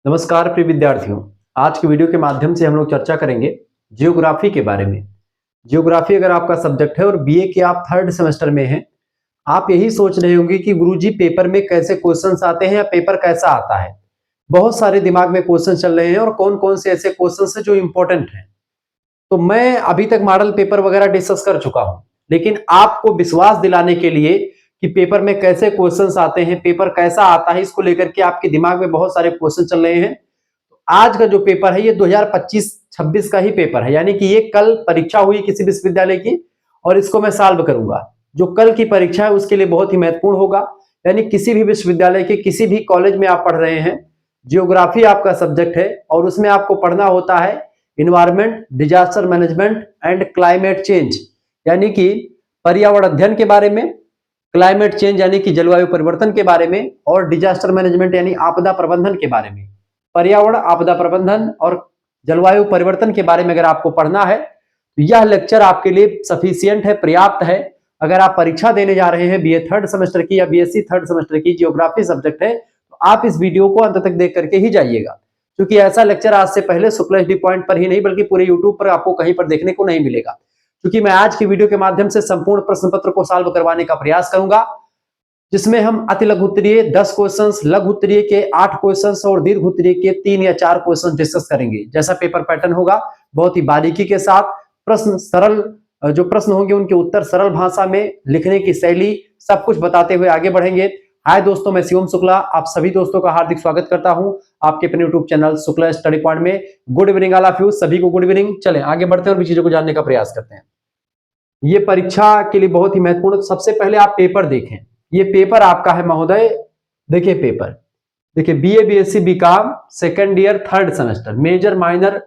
नमस्कार प्रिय विद्यार्थियों। आज की वीडियो के माध्यम से हम लोग चर्चा करेंगे जियोग्राफी के बारे में। जियोग्राफी अगर आपका सब्जेक्ट है और बीए के आप थर्ड सेमेस्टर में हैं, आप यही सोच रहे होंगे कि गुरुजी पेपर में कैसे क्वेश्चंस आते हैं या पेपर कैसा आता है। बहुत सारे दिमाग में क्वेश्चन चल रहे हैं और कौन कौन से ऐसे क्वेश्चन हैं जो इंपॉर्टेंट हैं। तो मैं अभी तक मॉडल पेपर वगैरह डिस्कस कर चुका हूं, लेकिन आपको विश्वास दिलाने के लिए कि पेपर में कैसे क्वेश्चंस आते हैं, पेपर कैसा आता है, इसको लेकर के आपके दिमाग में बहुत सारे क्वेश्चन चल रहे हैं। आज का जो पेपर है ये 2025-26 का ही पेपर है, यानी कि ये कल परीक्षा हुई किसी विश्वविद्यालय की और इसको मैं सॉल्व करूंगा। जो कल की परीक्षा है उसके लिए बहुत ही महत्वपूर्ण होगा। यानी किसी भी विश्वविद्यालय के किसी भी कॉलेज में आप पढ़ रहे हैं, जियोग्राफी आपका सब्जेक्ट है और उसमें आपको पढ़ना होता है environment, disaster management and climate change, यानी कि पर्यावरण अध्ययन के बारे में, क्लाइमेट चेंज यानी कि जलवायु परिवर्तन के बारे में, और डिजास्टर मैनेजमेंट यानी आपदा प्रबंधन के बारे में। पर्यावरण, आपदा प्रबंधन और जलवायु परिवर्तन के बारे में अगर आपको पढ़ना है तो यह लेक्चर आपके लिए सफिशियंट है, पर्याप्त है। अगर आप परीक्षा देने जा रहे हैं बीए थर्ड सेमेस्टर की या बीएससी थर्ड सेमेस्टर की, जियोग्राफी सब्जेक्ट है, तो आप इस वीडियो को अंत तक देख करके ही जाइएगा, क्योंकि ऐसा लेक्चर आज से पहले शुक्ला एचडी पॉइंट पर ही नहीं बल्कि पूरे यूट्यूब पर आपको कहीं पर देखने को नहीं मिलेगा। क्योंकि मैं आज की वीडियो के माध्यम से संपूर्ण प्रश्न पत्र को सॉल्व करवाने का प्रयास करूंगा, जिसमें हम अति लघु उत्तरीय 10 क्वेश्चंस, लघु उत्तरीय के 8 क्वेश्चंस और दीर्घ उत्तरीय के 3 या 4 क्वेश्चन डिस्कस करेंगे। जैसा पेपर पैटर्न होगा बहुत ही बारीकी के साथ, प्रश्न सरल, जो प्रश्न होंगे उनके उत्तर सरल भाषा में, लिखने की शैली, सब कुछ बताते हुए आगे बढ़ेंगे। हाय दोस्तों, मैं शिवम शुक्ला आप सभी दोस्तों का हार्दिक स्वागत करता हूं आपके अपने YouTube channel Shukla study point में। Good evening all of you, सभी को गुड इवनिंग। चलें आगे बढ़ते हैं और भी चीजों को जानने का प्रयास करते हैं। ये परीक्षा के लिए बहुत ही महत्वपूर्ण। सबसे पहले आप पेपर देखें, ये पेपर आपका है महोदय। देखिए पेपर, देखिए BA BSc BCom second year third semester, major minor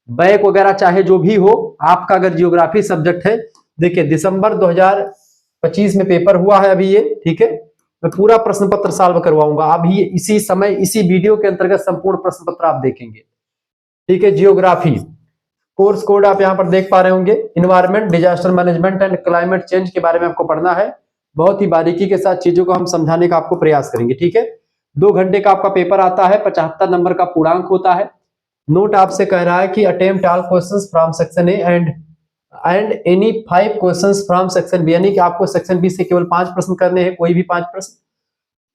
back वगैरह चाहे जो भी हो, आपका अगर जियोग्राफी सब्जेक्ट है, देखिए दिसंबर 2025 में पेपर हुआ है अभी ये, ठीक है। मैं पूरा प्रश्न पत्र सॉल्व करवाऊंगा अभी इसी समय, इसी वीडियो के अंतर्गत संपूर्ण प्रश्न पत्र आप देखेंगे, ठीक है। जियोग्राफी कोर्स कोड आप यहां पर देख पा रहे होंगे, environment, disaster management and climate change के बारे में आपको पढ़ना है। बहुत ही बारीकी के साथ चीजों को हम समझाने का आपको प्रयास करेंगे, ठीक है। 2 घंटे का आपका पेपर आता है, 75 नंबर का पूर्णांक होता है। नोट आपसे कह रहा है कि attempt all questions from section A and any 5 questions from section B, यानी कि आपको सेक्शन बी से केवल 5 प्रश्न करने हैं, कोई भी 5 प्रश्न।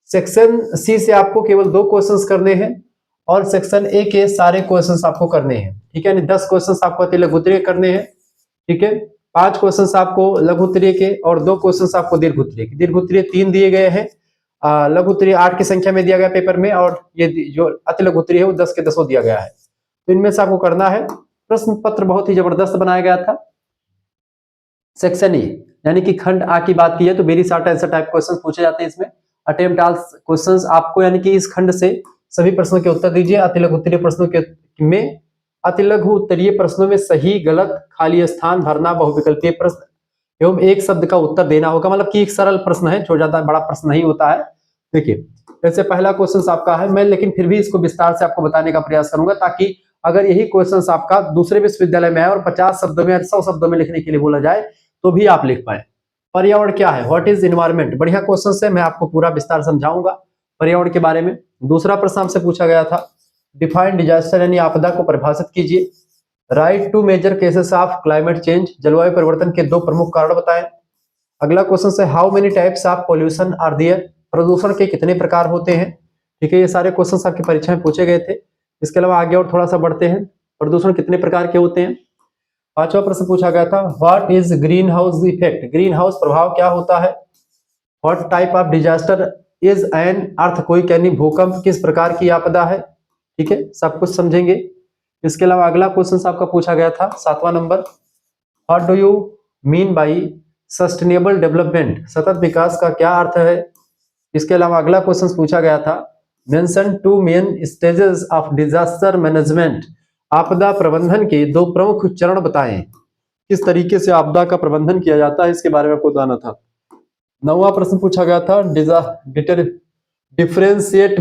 सेक्शन सी से आपको केवल 2 क्वेश्चंस करने हैं और सेक्शन ए के सारे क्वेश्चंस आपको करने हैं, ठीक है। यानी 10 क्वेश्चंस आपको अति लघु उत्तरीय करने हैं, ठीक है। 5 क्वेश्चंस आपको लघु उत्तरीय के और 2 क्वेश्चंस आपको दीर्घ उत्तरीय के। दीर्घ उत्तरीय 3 दिए गए हैं, लघु उत्तरीय 8 की संख्या में दिया गया पेपर में, और ये जो अति लघु उत्तरीय है वो 10 के 10 दिया गया है। तो इनमें से आपको करना है। प्रश्न पत्र बहुत ही जबरदस्त बनाया गया था। सेक्शन ए यानी कि खंड आ की बात की है तो very short answer type question पूछे जाते हैं इसमें। अटेम्प्ट ऑल क्वेश्चंस आपको, यानी कि इस खंड से सभी प्रश्नों के उत्तर दीजिए। अति लघु उत्तरीय प्रश्नों के में, अति लघु उत्तरीय प्रश्नों में सही गलत, खाली स्थान भरना, बहुविकल्पीय प्रश्न एवं एक शब्द का उत्तर देना होगा। मतलब कि एक सरल प्रश्न है, जो ज्यादा बड़ा प्रश्न नहीं होता है। देखिए जैसे पहला क्वेश्चन आपका है, मैं लेकिन फिर भी इसको विस्तार से आपको बताने का प्रयास करूंगा, ताकि अगर यही क्वेश्चन आपका दूसरे विश्वविद्यालय में है और 50 शब्दों में 100 शब्दों में लिखने के लिए बोला जाए तो भी आप लिख पाए। पर्यावरण क्या है, व्हाट इज इन्वायरमेंट, बढ़िया क्वेश्चन है, मैं आपको पूरा विस्तार समझाऊंगा पर्यावरण के बारे में। दूसरा प्रश्न आपसे पूछा गया था, डिफाइन डिजास्टर यानी आपदा को परिभाषित कीजिए। Write two major causes of climate change, जलवायु परिवर्तन के 2 प्रमुख कारण बताएं। अगला क्वेश्चन है, how many types of pollution are there, प्रदूषण के कितने प्रकार होते हैं, ठीक है। ये सारे क्वेश्चन आपकी परीक्षा में पूछे गए थे। इसके अलावा आगे और थोड़ा सा बढ़ते हैं, प्रदूषण कितने प्रकार के होते हैं। 5वां प्रश्न पूछा गया था, what is green house effect, green house प्रभाव क्या होता है। What type of disaster is an earthquake, यानी भूकंप किस प्रकार की आपदा है, ठीक है। सब कुछ समझेंगे। इसके अलावा अगला क्वेश्चन आपका पूछा गया था 7वां number, what do you mean by sustainable development, सतत विकास का क्या अर्थ है। इसके अलावा अगला क्वेश्चन पूछा गया था, mention 2 main stages of disaster management, आपदा प्रबंधन के 2 प्रमुख चरण बताएं। किस तरीके से आपदा का प्रबंधन किया जाता है, इसके बारे में आपको बताना था। 9वां प्रश्न पूछा गया था, differentiate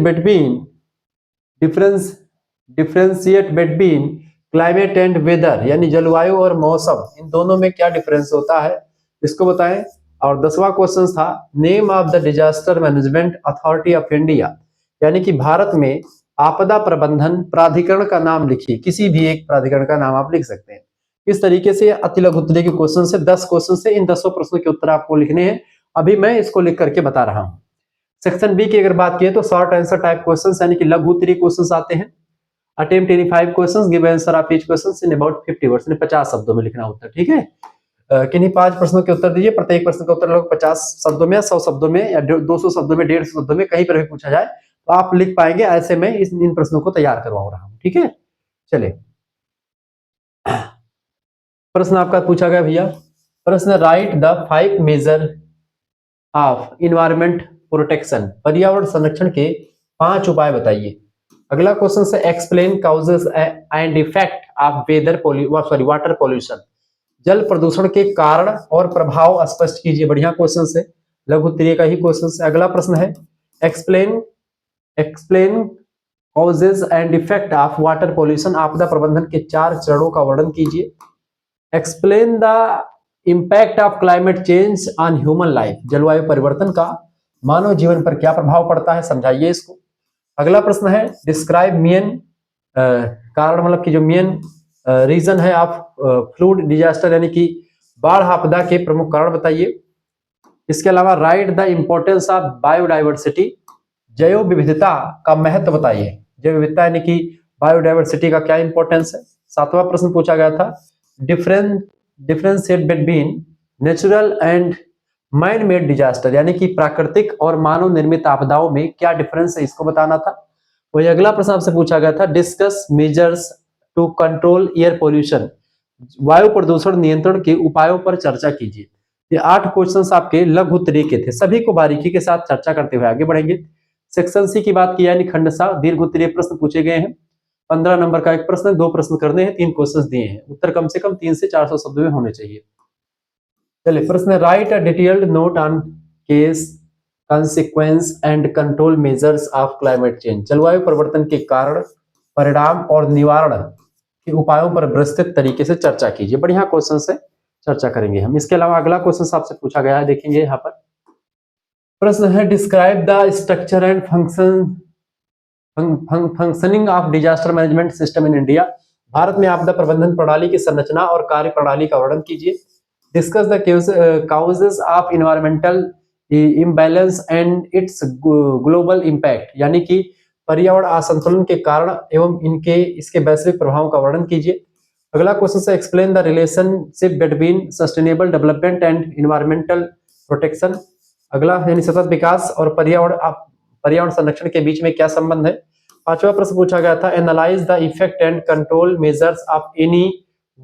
between climate and weather, यानी जलवायु और मौसम, इन दोनों में क्या डिफरेंस होता है, इसको बताएं। और 10वां क्वेश्चन था, name of the disaster management authority of India, यानी कि भारत में आपदा प्रबंधन प्राधिकरण का नाम लिखिए। किसी भी एक प्राधिकरण का नाम आप लिख सकते हैं। इस तरीके से अति लघु उत्तरीय के क्वेश्चन से 10 क्वेश्चन से इन 10 प्रश्नों के उत्तर आपको लिखने हैं। अभी मैं इसको लिख करके बता रहा हूं। सेक्शन बी की अगर बात की तो शॉर्ट आंसर टाइप क्वेश्चंस यानी कि लघु उत्तरीय क्वेश्चंस आते हैं। Attempt 85 questions, give answer of each question in about 50 words, 50 शब्दों में लिखना उत्तर। ठीक है, किन्हीं 5 प्रश्नों के उत्तर दीजिए। प्रत्येक प्रश्न का उत्तर लगभग 50 शब्दों में, 100 शब्दों में या 200 शब्दों में, 150 शब्दों में, कहीं पर भी पूछा जाए तो आप लिख पाएंगे। ऐसे में इन प्रश्नों को तैयार करवा रहा हूं। ठीक है, चलिए प्रश्न आपका पूछा गया भैया। प्रश्न, right the 5 measure of environment protection, पर्यावरण संरक्षण के 5 उपाय बताइए। अगला क्वेश्चन से explain causes and effect of water pollution, जल प्रदूषण के कारण और प्रभाव स्पष्ट कीजिए। बढ़िया क्वेश्चन है, लघु उत्तरीय का ही क्वेश्चन है। अगला प्रश्न है explain causes and effect of water pollution, आपदा प्रबंधन के 4 चरणों का वर्णन कीजिए। Explain the impact of climate change on human life, जलवायु परिवर्तन का मानव जीवन पर क्या प्रभाव पड़ता है, समझाइए इसको। अगला प्रश्न है डिस्क्राइब मेन कारण, मतलब कि जो मेन रीजन है ऑफ फ्लूड डिजास्टर, यानी कि बाढ़ आपदा के प्रमुख कारण बताइए। इसके अलावा right the importance of biodiversity, जैव विविधता का महत्व बताइए। जैव विविधता यानी कि बायोडाइवर्सिटी का क्या इंपॉर्टेंस है। 7वां प्रश्न पूछा गया था differentiate between natural and man made disaster, यानी कि प्राकृतिक और मानव निर्मित आपदाओं में क्या डिफरेंस है, इसको बताना था। वही अगला प्रश्न आपसे पूछा गया था discuss measures to control air pollution, वायु प्रदूषण नियंत्रण के उपायों पर चर्चा कीजिए। ये 8 क्वेश्चंस आपके लघु उत्तरीय के थे, सभी को बारीकी के साथ चर्चा करते हुए आगे बढ़ेंगे। सेक्शन सी की बात की यानी खंडसा, दीर्घ उत्तरीय प्रश्न पूछे गए हैं। 15 नंबर का एक प्रश्न, 2 प्रश्न करने हैं, 3 क्वेश्चन दिए हैं, उत्तर कम से कम 3 से 400 शब्दों में होने चाहिए। चलिए प्रश्न, right a detailed note on case consequence and control measures of climate change, जलवायु परिवर्तन के कारण, परिणाम और निवारण के उपायों पर विस्तृत तरीके से चर्चा कीजिए। बढ़िया क्वेश्चन से चर्चा करेंगे हम। इसके अलावा अगला क्वेश्चन आपसे पूछा गया है, देखेंगे यहाँ पर प्रश्न है describe the structure and functioning of disaster management system in India, Bharat में आपदा प्रबंधन प्रणाली की संरचना और कार्य प्रणाली का वर्णन कीजिए। Discuss the causes of environmental imbalance and it's global impact, यानी कि पर्यावरण असंतुलन के कारण एवं इसके वैश्विक प्रभाव का वर्णन कीजिए। अगला क्वेश्चन से explain the relationship between sustainable development and environmental protection, अगला यानी सतत विकास और पर्यावरण संरक्षण के बीच में क्या संबंध है। 5वां प्रश्न पूछा गया था analyse the effect and control measures of any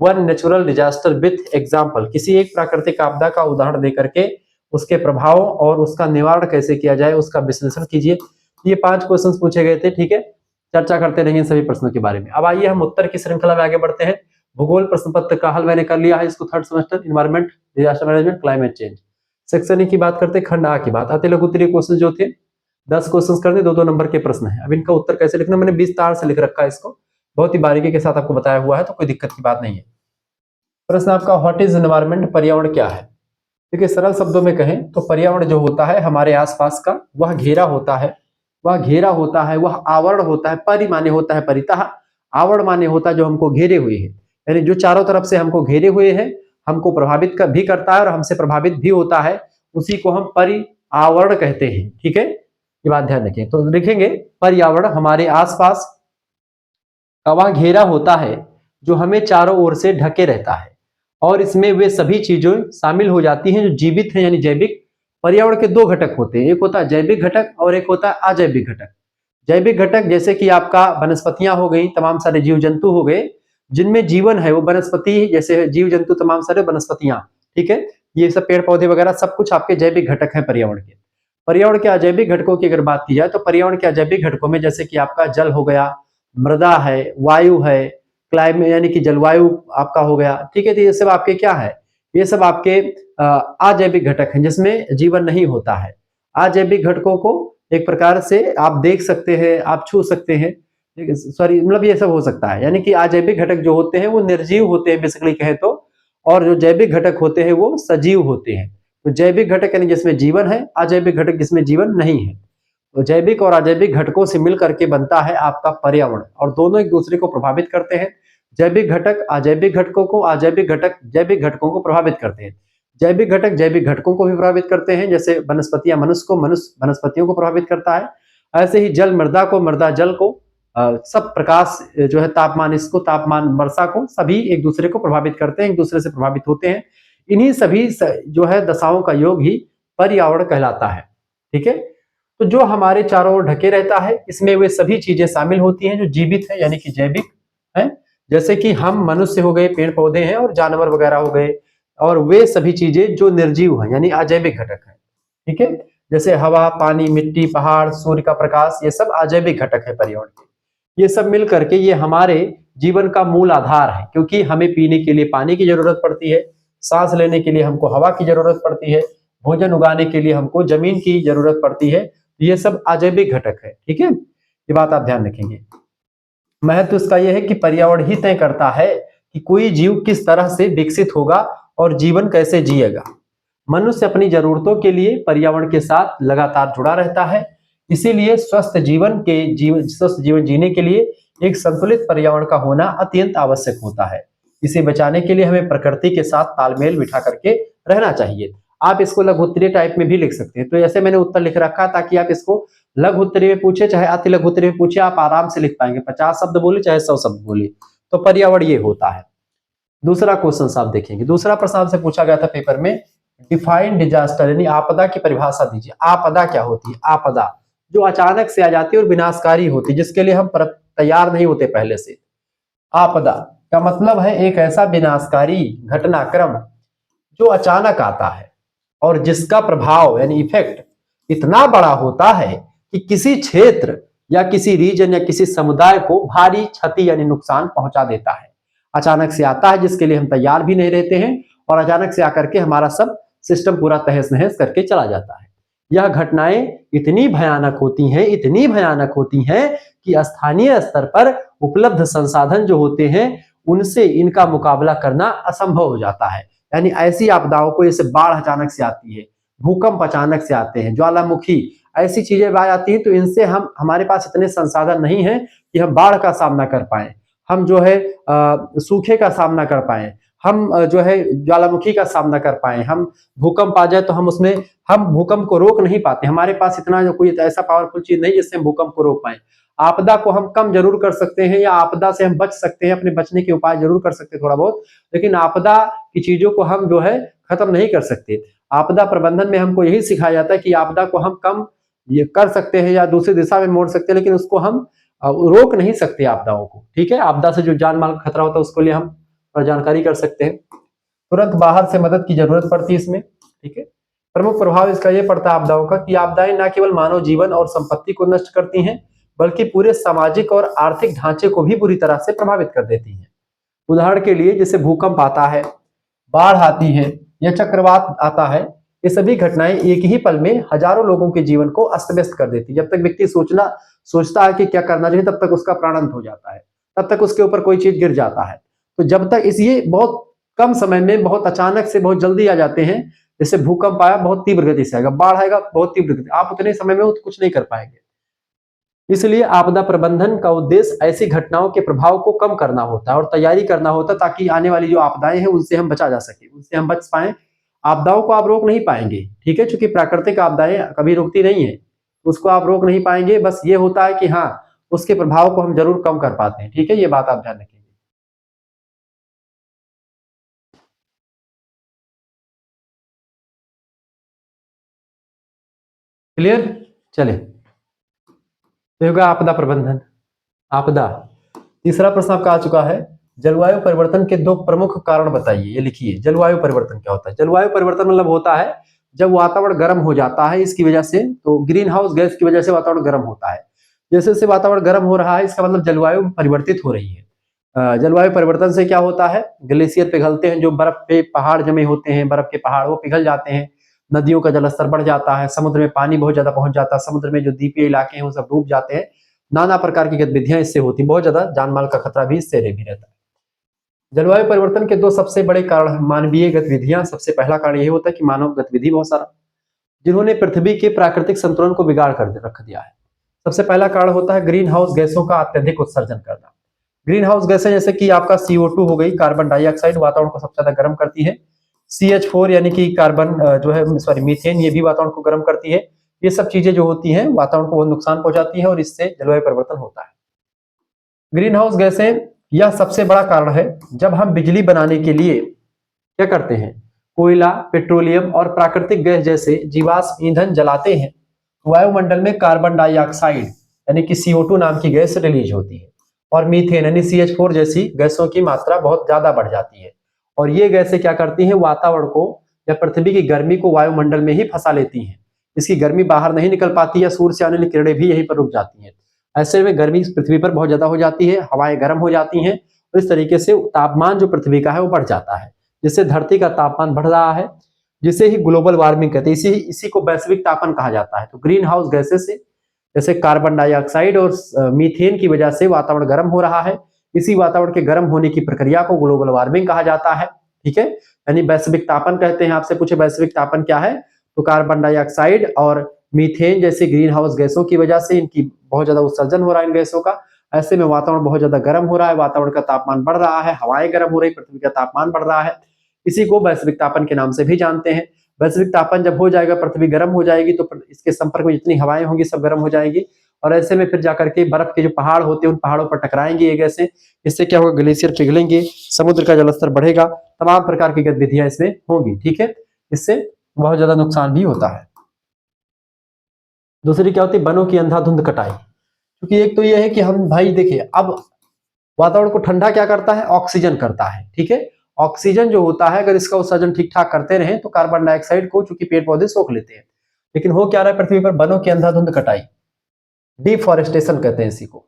one natural disaster with example, किसी एक प्राकृतिक आपदा का उदाहरण देकर के उसके प्रभाव और उसका निवारण कैसे किया जाए उसका विश्लेषण कीजिए। ये 5 क्वेश्चन पूछे गए थे। ठीक है, चर्चा करते रहेंगे सभी प्रश्नों के बारे में। अब आइए हम उत्तर की श्रृंखला में आगे बढ़ते हैं। भूगोल प्रश्न पत्र का हल मैंने कर लिया है, इसको 3rd semester environment disaster management climate change. Section A की बात करते, खंड आ की बात आते, लघु उत्तरीय क्वेश्चन जो थे 10 क्वेश्चन करने, 2-2 नंबर के प्रश्न है। अब इनका उत्तर कैसे लिखना, मैंने 20 तार से लिख रखा है, इसको बहुत ही बारीकी के साथ आपको बताया हुआ है, तो कोई दिक्कत की बात नहीं है। प्रश्न आपका व्हाट इज एनवायरनमेंट, पर्यावरण क्या है। देखिए सरल शब्दों में कहें तो पर्यावरण जो होता है हमारे आसपास का वह घेरा होता है, वह आवरण होता है। परि माने होता है परितः, आवरण माने होता है जो हमको घेरे हुए है, यानी जो चारों तरफ से हमको घेरे हुए है, हमको प्रभावित भी करता है और हमसे प्रभावित भी होता है, उसी को हम पर्यावरण कहते हैं। ठीक है, ये बात ध्यान रखें। तो लिखेंगे पर्यावरण हमारे आसपास का वह घेरा होता है जो हमें चारों ओर से ढके रहता है, और इसमें वे सभी चीजें शामिल हो जाती हैं जो जीवित हैं यानी जैविक। पर्यावरण के 2 घटक होते हैं, एक होता है जैविक घटक और एक होता है अजैविक घटक। जैविक घटक जैसे कि आपका वनस्पतियां हो गई, तमाम सारे जीव जंतु हो गए जिनमें जीवन है, वो वनस्पति जैसे जीव जंतु तमाम सारे वनस्पतियां। ठीक है, ये सब पेड़ पौधे वगैरह सब कुछ आपके जैविक घटक है पर्यावरण के। पर्यावरण के अजैविक घटकों की अगर बात की जाए तो पर्यावरण के अजैविक घटकों में जैसे कि आपका जल हो गया, मृदा है, वायु है, क्लाइमेट यानी कि जलवायु आपका हो गया। ठीक है, तो ये सब आपके क्या है, ये सब आपके अजैविक घटक हैं जिसमें जीवन नहीं होता है। अजैविक घटकों को एक प्रकार से आप देख सकते हैं, आप छू सकते हैं, सॉरी मतलब ये सब हो सकता है, यानी कि अजैविक घटक जो होते हैं वो निर्जीव होते हैं बेसिकली कहें तो, और जो जैविक घटक होते हैं वो सजीव होते हैं। तो जैविक घटक यानी जिसमें जीवन है, अजैविक घटक जिसमें जीवन नहीं है। तो जैविक और अजैविक घटकों से मिल करके बनता है आपका पर्यावरण, और दोनों एक दूसरे को प्रभावित करते हैं। जैविक घटक अजैविक घटकों को, अजैविक घटक जैविक घटकों को प्रभावित करते हैं। जैविक घटक जैविक घटकों को भी प्रभावित करते हैं, जैसे वनस्पतियां मनुष्य को, मनुष्य वनस्पतियों को प्रभावित करता है। ऐसे ही जल मृदा को, मृदा जल को, सब प्रकाश जो है तापमान इसको, तापमान वर्षा को, सभी एक दूसरे को प्रभावित करते हैं, एक दूसरे से प्रभावित होते हैं। इन्हीं सभी जो है दशाओं का योग ही पर्यावरण कहलाता है। ठीक है, तो जो हमारे चारों ओर ढके रहता है, इसमें वे सभी चीजें शामिल होती हैं जो जीवित है, यानी कि जैविक है। जैसे कि हम मनुष्य हो गए, पेड़ पौधे हैं और जानवर वगैरह हो गए, और वे सभी चीजें जो निर्जीव हैं यानी अजैविक घटक है। ठीक है, जैसे हवा, पानी, मिट्टी, पहाड़, सूर्य का प्रकाश, ये सब अजैविक घटक है पर्यावरण के। ये सब मिल करके ये हमारे जीवन का मूल आधार है, क्योंकि हमें पीने के लिए पानी की जरूरत पड़ती है, सांस लेने के लिए हमको हवा की जरूरत पड़ती है, भोजन उगाने के लिए हमको जमीन की जरूरत पड़ती है। ये सब अजैविक घटक है। ठीक है, ये बात आप ध्यान रखेंगे। महत्व इसका यह है कि पर्यावरण ही तय करता है कि कोई जीव किस तरह से विकसित होगा और जीवन कैसे जिएगा। मनुष्य अपनी जरूरतों के लिए पर्यावरण के साथ लगातार जुड़ा रहता है। इसीलिए स्वस्थ जीवन जीने के लिए एक संतुलित पर्यावरण का होना अत्यंत आवश्यक होता है। इसे बचाने के लिए हमें प्रकृति के साथ तालमेल बिठा करके रहना चाहिए। आप इसको लघु उत्तरीय टाइप में भी लिख सकते हैं। तो ऐसे मैंने उत्तर लिख रखा ताकि आप इसको लघु उत्तरीय में पूछे चाहे अति लघु उत्तरीय में पूछे, आप आराम से लिख पाएंगे। 50 शब्द बोले चाहे 100 शब्द बोले, तो पर्यावरण ये होता है। दूसरा क्वेश्चन आप देखेंगे, दूसरा प्रश्न आपसे पूछा गया था पेपर में, डिफाइन डिजास्टर यानी आपदा की परिभाषा दीजिए। आपदा क्या होती है? आपदा जो अचानक से आ जाती है और विनाशकारी होती है, जिसके लिए हम तैयार नहीं होते पहले से। आपदा का मतलब है एक ऐसा विनाशकारी घटनाक्रम जो अचानक आता है और जिसका प्रभाव यानी इफेक्ट इतना बड़ा होता है कि किसी क्षेत्र या किसी रीजन या किसी समुदाय को भारी क्षति यानी नुकसान पहुंचा देता है। अचानक से आता है जिसके लिए हम तैयार भी नहीं रहते हैं, और अचानक से आकर के हमारा सब सिस्टम पूरा तहस नहस करके चला जाता है। यह घटनाएं इतनी भयानक होती हैं, इतनी भयानक होती हैं कि स्थानीय स्तर पर उपलब्ध संसाधन जो होते हैं उनसे इनका मुकाबला करना असंभव हो जाता है। यानी ऐसी आपदाओं को, जैसे बाढ़ अचानक से आती है, भूकंप अचानक से आते हैं, ज्वालामुखी, ऐसी चीजें आ जाती हैं, तो इनसे हमारे पास इतने संसाधन नहीं है कि हम बाढ़ का सामना कर पाए, हम जो है सूखे का सामना कर पाए, हम जो है ज्वालामुखी का सामना कर पाए, हम भूकंप आ जाए तो हम भूकंप को रोक नहीं पाते। हमारे पास इतना जो कोई ऐसा पावरफुल चीज नहीं जिससे हम भूकंप को रोक पाए। आपदा को हम कम जरूर कर सकते हैं, या आपदा से हम बच सकते हैं, अपने बचने के उपाय जरूर कर सकते हैं थोड़ा बहुत, लेकिन आपदा की चीजों को हम जो है खत्म नहीं कर सकते। आपदा प्रबंधन में हमको यही सिखाया जाता है कि आपदा को हम कम ये कर सकते हैं या दूसरी दिशा में मोड़ सकते हैं, लेकिन उसको हम रोक नहीं सकते आपदाओं को। ठीक है, आपदा से जो जान माल का खतरा होता है उसको लिए हम जानकारी कर सकते हैं। तुरंत बाहर से मदद की जरूरत पड़ती है इसमें। ठीक है, प्रमुख प्रभाव इसका यह पड़ता है आपदाओं का कि आपदाएं न केवल मानव जीवन और संपत्ति को नष्ट करती हैं, बल्कि पूरे सामाजिक और आर्थिक ढांचे को भी बुरी तरह से प्रभावित कर देती हैं। उदाहरण के लिए जैसे भूकंप आता है, बाढ़ आती है या चक्रवात आता है, ये सभी घटनाएं एक ही पल में हजारों लोगों के जीवन को अस्त व्यस्त कर देती है। जब तक व्यक्ति सोचता है कि क्या करना चाहिए, तब तक उसका प्राणांत हो जाता है, तब तक उसके ऊपर कोई चीज गिर जाता है। तो जब तक ये बहुत कम समय में, बहुत अचानक से, बहुत जल्दी आ जाते हैं। जैसे भूकंप आया बहुत तीव्र गति से आएगा, बाढ़ आएगा बहुत तीव्र गति, आप उतने समय में कुछ नहीं कर पाएंगे। इसलिए आपदा प्रबंधन का उद्देश्य ऐसी घटनाओं के प्रभाव को कम करना होता है और तैयारी करना होता है, ताकि आने वाली जो आपदाएं हैं उनसे हम बचा जा सके, उनसे हम बच पाए। आपदाओं को आप रोक नहीं पाएंगे, ठीक है, क्योंकि प्राकृतिक आपदाएं कभी रुकती नहीं है, उसको आप रोक नहीं पाएंगे। बस ये होता है कि हाँ, उसके प्रभाव को हम जरूर कम कर पाते हैं। ठीक है, ये बात आप ध्यान रखेंगे। क्लियर? चले, तो होगा आपदा प्रबंधन। आपदा, तीसरा प्रश्न आपका आ चुका है, जलवायु परिवर्तन के दो प्रमुख कारण बताइए। ये लिखिए, जलवायु परिवर्तन क्या होता है? जलवायु परिवर्तन मतलब होता है जब वातावरण गर्म हो जाता है, इसकी वजह से, तो ग्रीन हाउस गैस की वजह से वातावरण गर्म होता है। जैसे जैसे वातावरण गर्म हो रहा है, इसका मतलब जलवायु परिवर्तित हो रही है। जलवायु परिवर्तन से क्या होता है, ग्लेशियर पिघलते हैं, जो बर्फ पे पहाड़ जमे होते हैं, बर्फ के पहाड़ वो पिघल जाते हैं, नदियों का जलस्तर बढ़ जाता है, समुद्र में पानी बहुत ज्यादा पहुंच जाता है, समुद्र में जो द्वीपीय इलाके हैं वो सब डूब जाते हैं। नाना प्रकार की गतिविधियां इससे होती, बहुत ज्यादा जानमाल का खतरा भी इससे भी रहता है। जलवायु परिवर्तन के दो सबसे बड़े कारण मानवीय गतिविधियां। सबसे पहला कारण यही होता है कि मानव गतिविधि बहुत सारा, जिन्होंने पृथ्वी के प्राकृतिक संतुलन को बिगाड़ कर रख दिया है। सबसे पहला कारण होता है ग्रीन हाउस गैसों का अत्यधिक उत्सर्जन करना। ग्रीन हाउस गैसें जैसे कि आपका CO2 हो गई, कार्बन डाइऑक्साइड, वातावरण को सबसे ज्यादा गर्म करती है। CH4 यानी कि कार्बन जो है सॉरी मीथेन, ये भी वातावरण को गर्म करती है। ये सब चीजें जो होती हैं वातावरण को बहुत नुकसान पहुंचाती है और इससे जलवायु परिवर्तन होता है। ग्रीन हाउस गैसें यह सबसे बड़ा कारण है जब हम बिजली बनाने के लिए क्या करते हैं, कोयला, पेट्रोलियम और प्राकृतिक गैस जैसे जीवाश्म ईंधन जलाते हैं, वायुमंडल में कार्बन डाइऑक्साइड यानी कि CO2 नाम की गैस रिलीज होती है और मीथेन यानी CH4 जैसी गैसों की मात्रा बहुत ज्यादा बढ़ जाती है। और ये गैसें क्या करती हैं, वातावरण को या पृथ्वी की गर्मी को वायुमंडल में ही फंसा लेती हैं। इसकी गर्मी बाहर नहीं निकल पाती है, सूर्य से आने वाली किरणें भी यहीं पर रुक जाती हैं। ऐसे में गर्मी पृथ्वी पर बहुत ज्यादा हो जाती है, हवाएं गर्म हो जाती हैं और इस तरीके से तापमान जो पृथ्वी का है वो बढ़ जाता है, जिससे धरती का तापमान बढ़ रहा है, जिसे ही ग्लोबल वार्मिंग कहते हैं। इसी को वैश्विक तापन कहा जाता है। तो ग्रीन हाउस गैसें से जैसे कार्बन डाइऑक्साइड और मीथेन की वजह से वातावरण गर्म हो रहा है। इसी वातावरण के गर्म होने की प्रक्रिया को ग्लोबल वार्मिंग कहा जाता है। ठीक है, यानी वैश्विक तापन कहते हैं। आपसे पूछे वैश्विक तापन क्या है, तो कार्बन डाइऑक्साइड और मीथेन जैसे ग्रीन हाउस गैसों की वजह से इनकी बहुत ज्यादा उत्सर्जन हो रहा है इन गैसों का। ऐसे में वातावरण बहुत ज्यादा गर्म हो रहा है, वातावरण का तापमान बढ़ रहा है, हवाएं गर्म हो रही, पृथ्वी का तापमान बढ़ रहा है। इसी को वैश्विक तापन के नाम से भी जानते हैं। वैश्विक तापन जब हो जाएगा, पृथ्वी गर्म हो जाएगी, तो इसके संपर्क में जितनी हवाएं होंगी सब गर्म हो जाएंगी और ऐसे में फिर जाकर के बर्फ के जो पहाड़ होते हैं उन पहाड़ों पर टकराएंगे ये गैसें। इससे क्या होगा, ग्लेशियर पिघलेंगे, समुद्र का जलस्तर बढ़ेगा, तमाम प्रकार की गतिविधियां इसमें होंगी। ठीक है, इससे बहुत ज्यादा नुकसान भी होता है। दूसरी क्या होती है, वनों की अंधाधुंध कटाई। क्योंकि एक तो ये है कि हम भाई देखिए, अब वातावरण को ठंडा क्या करता है, ऑक्सीजन करता है। ठीक है, ऑक्सीजन जो होता है अगर इसका उत्सर्जन ठीक ठाक करते रहे तो कार्बन डाइऑक्साइड को चूंकि पेड़ पौधे सोख लेते हैं। लेकिन हो क्या रहा है पृथ्वी पर, वनों की अंधाधुंध कटाई, डिफॉरेस्टेशन कहते हैं इसी को।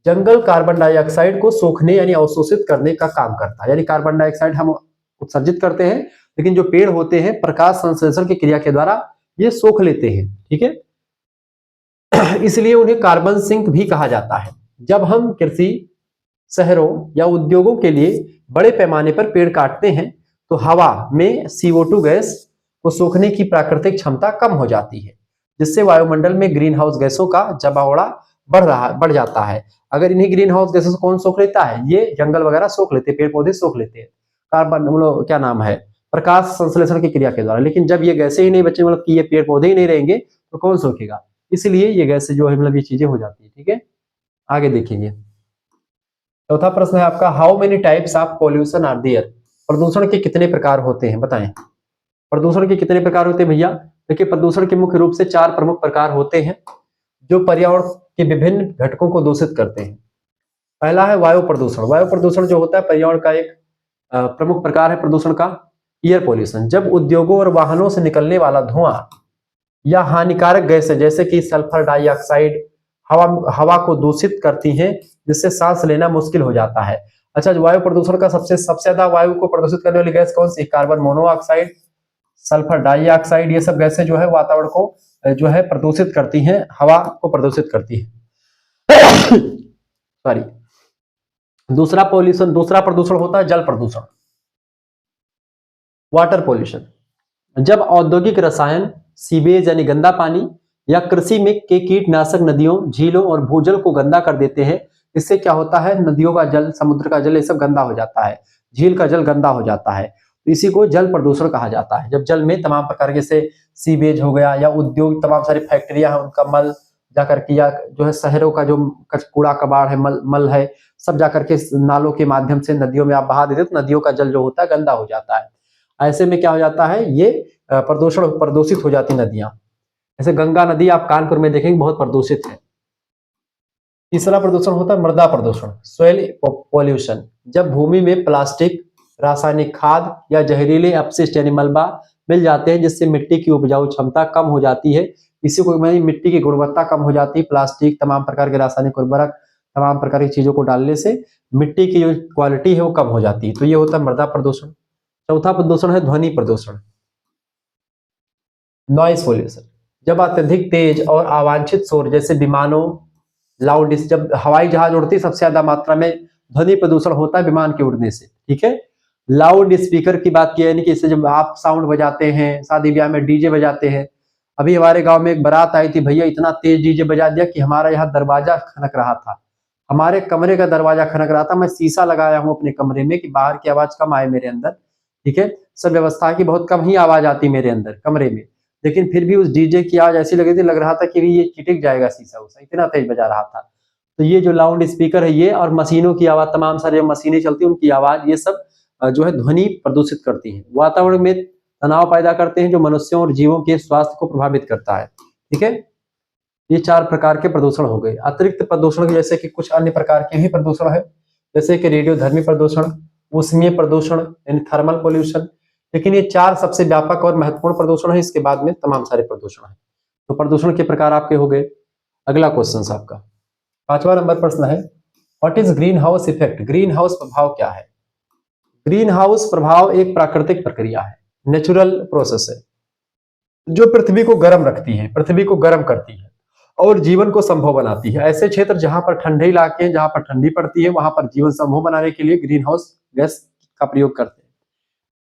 जंगल कार्बन डाइऑक्साइड को सोखने यानी अवशोषित करने का काम करता है। यानी कार्बन डाइऑक्साइड हम उत्सर्जित करते हैं, लेकिन जो पेड़ होते हैं प्रकाश संश्लेषण की क्रिया के द्वारा ये सोख लेते हैं। ठीक है, इसलिए उन्हें कार्बन सिंक भी कहा जाता है। जब हम कृषि, शहरों या उद्योगों के लिए बड़े पैमाने पर पेड़ काटते हैं तो हवा में CO2 गैस को सोखने की प्राकृतिक क्षमता कम हो जाती है, जिससे वायुमंडल में ग्रीन हाउस गैसों का जमावड़ा बढ़ जाता है। अगर इन्हीं ग्रीन हाउस गैसों को कौन सोख लेता है, ये जंगल वगैरह सोख लेते हैं, पेड़ पौधे सोख लेते हैं कार्बन, क्या नाम है, प्रकाश संश्लेषण की क्रिया के द्वारा। लेकिन जब ये गैसें ही नहीं बचे, मतलब कि ये पेड़ पौधे ही नहीं रहेंगे तो कौन सोखेगा, इसलिए ये गैसें जो है मतलब ये चीजें हो जाती है। ठीक है, आगे देखेंगे। चौथा प्रश्न है आपका, how many types of pollution are there. प्रदूषण के कितने प्रकार होते हैं, बताएं। प्रदूषण के कितने प्रकार होते हैं भैया। देखिए, प्रदूषण के मुख्य रूप से 4 प्रमुख प्रकार होते हैं जो पर्यावरण के विभिन्न घटकों को दूषित करते हैं। पहला है वायु प्रदूषण। वायु प्रदूषण जो होता है पर्यावरण का एक प्रमुख प्रकार है प्रदूषण का। एयर पॉल्यूशन, जब उद्योगों और वाहनों से निकलने वाला धुआं या हानिकारक गैसें जैसे कि सल्फर डाइऑक्साइड हवा को दूषित करती हैं, जिससे सांस लेना मुश्किल हो जाता है। अच्छा, वायु प्रदूषण का सबसे ज्यादा वायु को प्रदूषित करने वाली गैस कौन सी, कार्बन मोनोऑक्साइड, सल्फर डाइऑक्साइड, ये सब गैसें जो है वातावरण को जो है प्रदूषित करती हैं, हवा को प्रदूषित करती है। सॉरी। दूसरा प्रदूषण होता है जल प्रदूषण, वाटर पोल्यूशन। जब औद्योगिक रसायन, सीवेज यानी गंदा पानी या कृषि में के कीटनाशक नदियों, झीलों और भूजल को गंदा कर देते हैं, इससे क्या होता है, नदियों का जल, समुद्र का जल, ये सब गंदा हो जाता है, झील का जल गंदा हो जाता है। इसी को जल प्रदूषण कहा जाता है। जब जल में तमाम प्रकार के जैसे सीवेज हो गया या उद्योग, तमाम सारी फैक्ट्रियां हैं, उनका मल जाकर के, या जो है शहरों का जो कूड़ा कबाड़ है, मल है, सब जाकर के नालों के माध्यम से नदियों में आप बहा देते तो नदियों का जल जो होता है गंदा हो जाता है। ऐसे में क्या हो जाता है, ये प्रदूषित हो जाती नदियां। जैसे गंगा नदी आप कानपुर में देखेंगे बहुत प्रदूषित है। तीसरा प्रदूषण होता है मृदा प्रदूषण, सॉइल पॉल्यूशन। जब भूमि में प्लास्टिक, रासायनिक खाद या जहरीले अपशिष्ट यानी मलबा मिल जाते हैं, जिससे मिट्टी की उपजाऊ क्षमता कम हो जाती है। इसी को मिट्टी की गुणवत्ता कम हो जाती है। प्लास्टिक, तमाम प्रकार के रासायनिक उर्वरक, तमाम प्रकार की चीजों को डालने से मिट्टी की जो क्वालिटी है वो कम हो जाती है। तो ये होता है मृदा प्रदूषण। चौथा प्रदूषण है ध्वनि प्रदूषण, नॉइस पोल्यूशन। जब अत्यधिक तेज और अवांछित शोर जैसे विमानों, जब हवाई जहाज उड़ती सबसे ज्यादा मात्रा में ध्वनि प्रदूषण होता है विमान के उड़ने से। ठीक है, लाउड स्पीकर की बात की, यानी कि इससे जब आप साउंड बजाते हैं, शादी ब्याह में डीजे बजाते हैं, अभी हमारे गांव में एक बारात आई थी भैया, इतना तेज डीजे बजा दिया कि हमारा यहाँ दरवाजा खनक रहा था, हमारे कमरे का दरवाजा खनक रहा था। मैं शीशा लगाया हूँ अपने कमरे में कि बाहर की आवाज कम आए मेरे अंदर, ठीक है। सब व्यवस्था है कि बहुत कम ही आवाज आती मेरे अंदर कमरे में, लेकिन फिर भी उस डीजे की आवाज ऐसी लग रही थी, लग रहा था कि ये चिटिक जाएगा शीशा उसा, इतना तेज बजा रहा था। तो ये जो लाउड स्पीकर है ये, और मशीनों की आवाज, तमाम सारी मशीनें चलती है उनकी आवाज, ये सब जो है ध्वनि प्रदूषित करती है, वातावरण में तनाव पैदा करते हैं, जो मनुष्यों और जीवों के स्वास्थ्य को प्रभावित करता है, ठीक है। ये 4 प्रकार के प्रदूषण हो गए। अतिरिक्त प्रदूषण जैसे कि कुछ अन्य प्रकार के भी प्रदूषण है, जैसे कि रेडियोधर्मी प्रदूषण, ऊष्मीय प्रदूषण यानी थर्मल पोल्यूशन, लेकिन ये 4 सबसे व्यापक और महत्वपूर्ण प्रदूषण है, इसके बाद में तमाम सारे प्रदूषण है। तो प्रदूषण के प्रकार आपके हो गए। अगला क्वेश्चन आपका 5वां नंबर प्रश्न है, what is green house effect? Green house प्रभाव क्या है? ग्रीन हाउस प्रभाव एक प्राकृतिक प्रक्रिया है, नेचुरल प्रोसेस है, जो पृथ्वी को गर्म रखती है, पृथ्वी को गर्म करती है और जीवन को संभव बनाती है। ऐसे क्षेत्र जहां पर ठंडे इलाके हैं, जहां पर ठंडी पड़ती है, वहां पर जीवन संभव बनाने के लिए ग्रीन हाउस गैस का प्रयोग करते हैं।